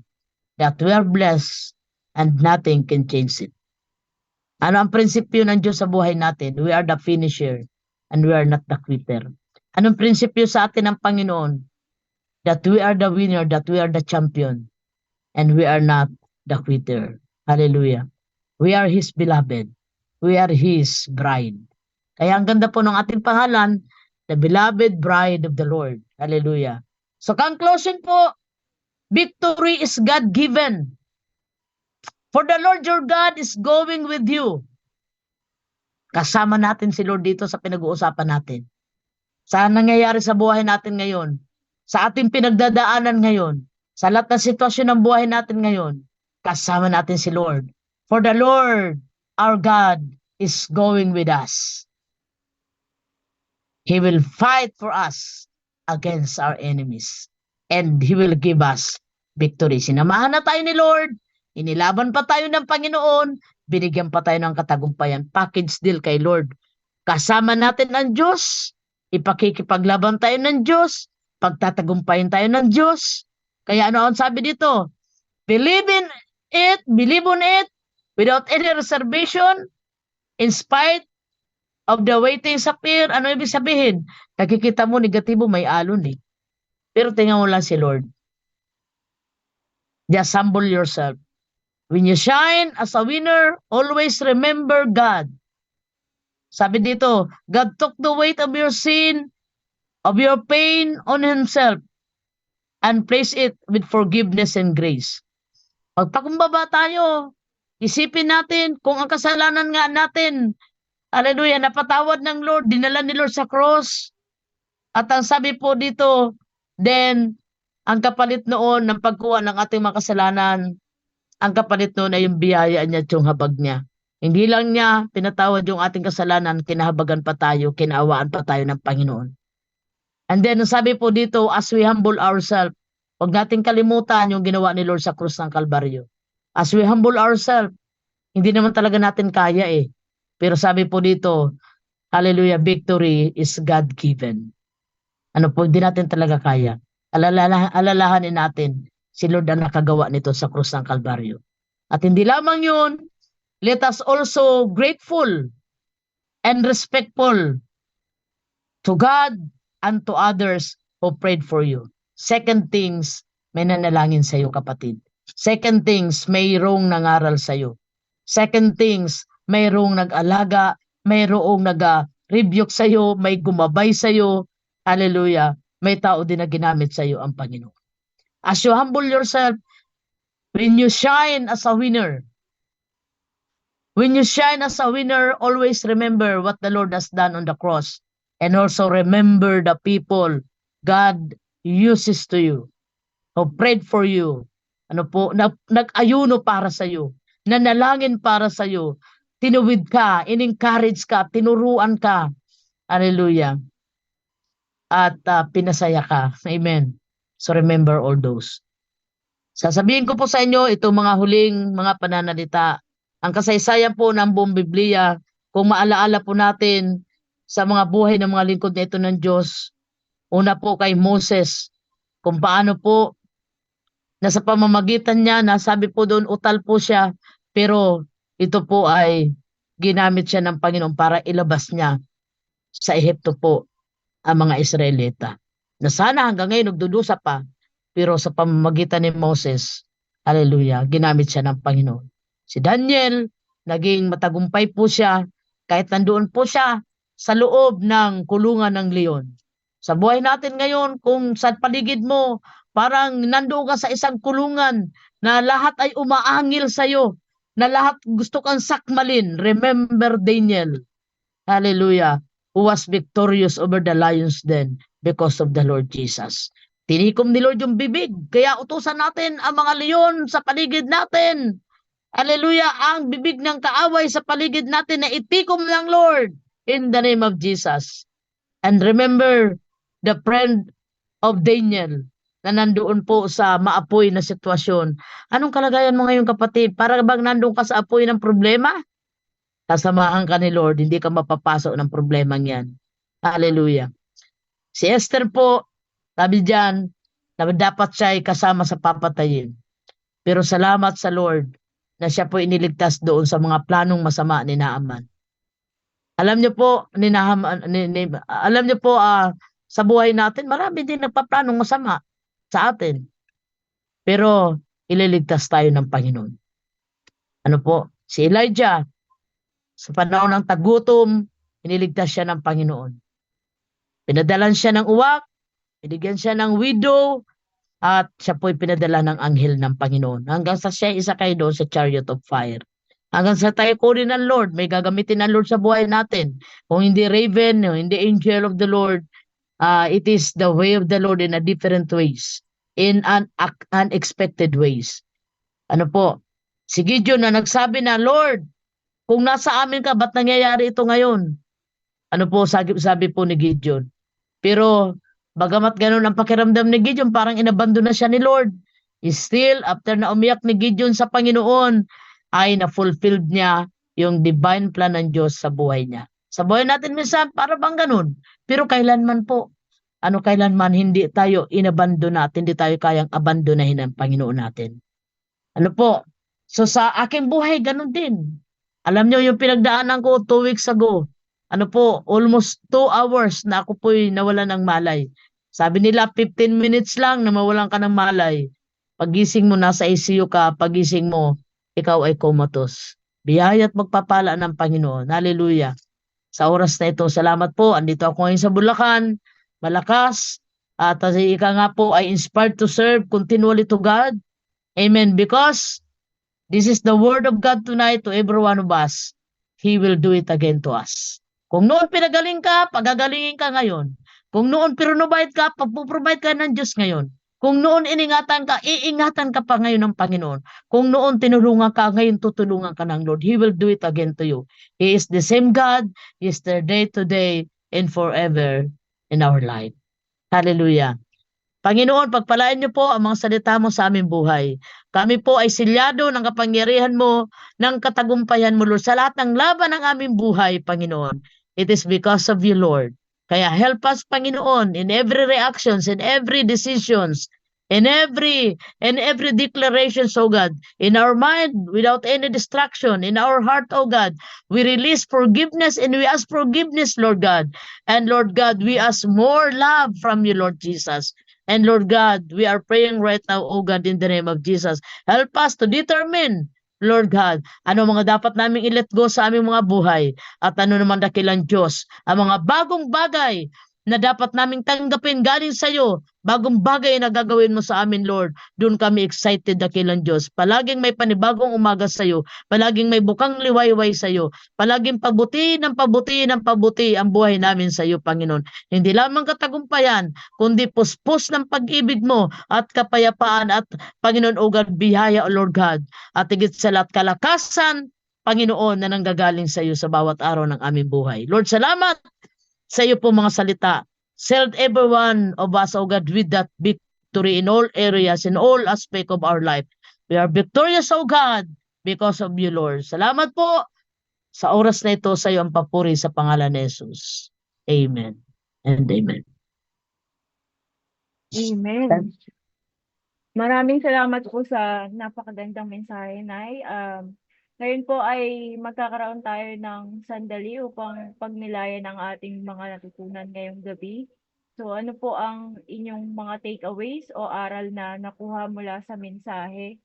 That we are blessed and nothing can change it. Ano ang prinsipyo ng Diyos sa buhay natin? We are the finisher and we are not the quitter. Anong prinsipyo sa atin ng Panginoon? That we are the winner, that we are the champion, and we are not the quitter. Hallelujah. We are His beloved. We are His bride. Kaya ang ganda po ng ating pangalan, the beloved bride of the Lord. Hallelujah. So conclusion po, victory is God-given. For the Lord your God is going with you. Kasama natin si Lord dito sa pinag-uusapan natin. Sa nangyayari sa buhay natin ngayon, sa ating pinagdadaanan ngayon, sa lahat ng sitwasyon ng buhay natin ngayon, kasama natin si Lord. For the Lord, our God, is going with us. He will fight for us against our enemies. And He will give us victory. Sinamahan na tayo ni Lord, inilaban pa tayo ng Panginoon, binigyan pa tayo ng katagumpayan. Package deal kay Lord. Kasama natin ang Diyos, ipakikipaglaban tayo ng Diyos, pagtatagumpayan tayo ng Diyos. Kaya ano ang sabi dito? Believe on it, without any reservation, in spite of the way things appear. Ano ibig sabihin? Nakikita mo negatibo, may alon eh. Pero tingnan mo lang si Lord. Just humble yourself. When you shine as a winner, always remember God. Sabi dito, God took the weight of your sin, of your pain on Himself, and place it with forgiveness and grace. Pagpakumbaba tayo, isipin natin kung ang kasalanan nga natin, hallelujah, napatawad ng Lord, dinala ni Lord sa cross. At ang sabi po dito, then, ang kapalit noon ng pagkuha ng ating mga kasalanan, ang kapalit noon ay yung biyaya niya at yung habag niya. Hindi lang niya pinatawad yung ating kasalanan, kinahabagan pa tayo, kinaawaan pa tayo ng Panginoon. And then, sabi po dito, as we humble ourselves, Huwag nating kalimutan yung ginawa ni Lord sa krus ng Kalbaryo. As we humble ourselves, hindi naman talaga natin kaya eh. Pero sabi po dito, hallelujah, victory is God-given. Ano po, hindi natin talaga kaya. Alalahanin natin, si Lord ang nakagawa nito sa krus ng Kalbaryo. At hindi lamang yun, let us also grateful and respectful to God and to others who prayed for you. Second things, may nanalangin sa iyo, kapatid. Second things, mayroong nangaral sa iyo. Second things, mayroong nag-alaga, mayroong nag-rebuke sa iyo, may gumabay sa iyo. Hallelujah. May tao din na ginamit sa iyo ang Panginoon. As you humble yourself, when you shine as a winner, always remember what the Lord has done on the cross. And also remember the people God uses to you, who prayed for you, nag-ayuno para sa iyo, nanalangin para sa iyo, tinuwid ka, in-encourage ka, tinuruan ka. Hallelujah. At pinasaya ka. Amen. So remember all those. Sasabihin ko po sa inyo itong mga huling mga pananalita. Ang kasaysayan po ng buong Biblia, kung maalaala po natin sa mga buhay ng mga lingkod nito ng Diyos, una po kay Moses, kung paano po na sa pamamagitan niya, nasabi po doon, utal po siya, pero ito po ay ginamit siya ng Panginoon para ilabas niya sa Ehipto po ang mga Israelita. Na sana hanggang ngayon nagdudusa pa, pero sa pamamagitan ni Moses, hallelujah, ginamit siya ng Panginoon. Si Daniel, naging matagumpay po siya, kahit nandoon po siya sa loob ng kulungan ng leon. Sa buhay natin ngayon, kung sa paligid mo, parang nandoon ka sa isang kulungan na lahat ay umaangil sa'yo, na lahat gusto kang sakmalin. Remember Daniel, hallelujah, who was victorious over the lions den because of the Lord Jesus. Tinikom ni Lord yung bibig, kaya utusan natin ang mga leon sa paligid natin. Hallelujah, ang bibig ng kaaway sa paligid natin na itikom ng Lord in the name of Jesus. And remember the friend of Daniel na nandoon po sa maapoy na sitwasyon. Anong kalagayan mo ngayon, kapatid? Para bang nandoon ka sa apoy ng problema? Kasamahan ka ni Lord, hindi ka mapapasok ng problemang yan. Hallelujah. Si Esther po, sabi dyan, na dapat siya ay kasama sa papatayin. Pero salamat sa Lord na siya po iniligtas doon sa mga planong masama ni Naaman. Alam niyo po, alam niyo po, sa buhay natin, marami din nagpaplanong masama sa atin. Pero ililigtas tayo ng Panginoon. Ano po? Si Elijah, sa panahon ng tagutom, iniligtas siya ng Panginoon. Pinadalan siya ng uwak, binigyan siya ng widow, at siya po'y pinadala ng anghel ng Panginoon. Hanggang sa siya isakay doon sa chariot of fire. Hanggang sa tayo kunin ng Lord, may gagamitin ng Lord sa buhay natin. Kung hindi raven, hindi angel of the Lord, it is the way of the Lord in a different ways. In unexpected ways. Ano po? Si Gideon na nagsabi na, Lord, kung nasa amin ka, ba't nangyayari ito ngayon? Ano po, sabi po ni Gideon. Pero, bagamat ganun ang pakiramdam ni Gideon, parang inabandon na siya ni Lord. Still, after na umiyak ni Gideon sa Panginoon, ay na-fulfilled niya yung divine plan ng Diyos sa buhay niya. Sa buhay natin minsan, para bang ganun. Pero kailanman po, kailanman hindi tayo inabandon natin, hindi tayo kayang abandonahin ang Panginoon natin. Ano po? So sa aking buhay, ganun din. Alam niyo yung pinagdaanan ko 2 weeks ago, ano po, almost 2 hours na ako po'y nawalan ng malay. Sabi nila 15 minutes lang na mawalan ka ng malay. Pagising mo, nasa ICU ka, pagising mo, ikaw ay comatose. Biyaya at magpapala ng Panginoon. Hallelujah. Sa oras na ito, salamat po. Andito ako ngayon sa Bulacan, malakas. At ika nga po ay inspired to serve continually to God. Amen. Because this is the word of God tonight to every one of us. He will do it again to us. Kung noon pinagaling ka, pagagalingin ka ngayon. Kung noon pinrovide ka, pagpuprovide ka ng Diyos ngayon. Kung noon iningatan ka, iingatan ka pa ngayon ng Panginoon. Kung noon tinulungan ka, ngayon tutulungan ka ng Lord. He will do it again to you. He is the same God, yesterday, today, and forever in our life. Hallelujah. Panginoon, pagpalain niyo po ang mga salita mo sa aming buhay. Kami po ay silyado ng kapangyarihan mo, ng katagumpayan mo, Lord, sa lahat ng laban ng aming buhay, Panginoon. It is because of you, Lord. Kaya help us, Panginoon, in every reactions, in every decisions, in every declaration, oh God, in our mind, without any distraction, in our heart, oh God, we release forgiveness and we ask forgiveness, Lord God. And Lord God, we ask more love from you, Lord Jesus. And Lord God, we are praying right now, oh God, in the name of Jesus. Help us to determine, Lord God, ano mga dapat naming i-let go sa aming mga buhay at ano naman dakilang Diyos, ang mga bagong bagay na dapat naming tanggapin galing sa iyo, bagong bagay na gagawin mo sa amin, Lord. Doon kami excited dakilang Diyos. Palaging may panibagong umaga sa iyo, palaging may bukang liwayway sa iyo, palaging pabuti ng pabuti ng pabuti ang buhay namin sa iyo, Panginoon. Hindi lamang katagumpayan, kundi puspos ng pag-ibig mo at kapayapaan at Panginoon, O God, biyaya, O Lord God, at higit sa lahat kalakasan, Panginoon, na nanggagaling sa iyo sa bawat araw ng aming buhay. Lord, salamat sa iyo po mga salita. Shield every one of us, O God, with that victory in all areas, in all aspects of our life. We are victorious, O God, because of you, Lord. Salamat po sa oras na ito, sa iyo ang papuri sa pangalan ni Jesus. Amen and amen. Amen. Maraming salamat po sa napakagandang mensahe, Nay. Ngayon po ay magkakaroon tayo ng sandali upang pagnilayan ang ating mga natutunan ngayong gabi. So ano po ang inyong mga takeaways o aral na nakuha mula sa mensahe?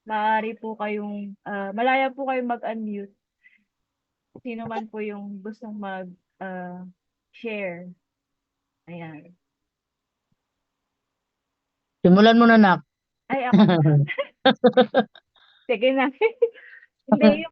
Maaari po kayong, malaya po kayong mag-unmute. Sino man po yung gustong mag-share. Ayan. Simulan mo na, Nak. Ay, ako. Sige na. Hindi,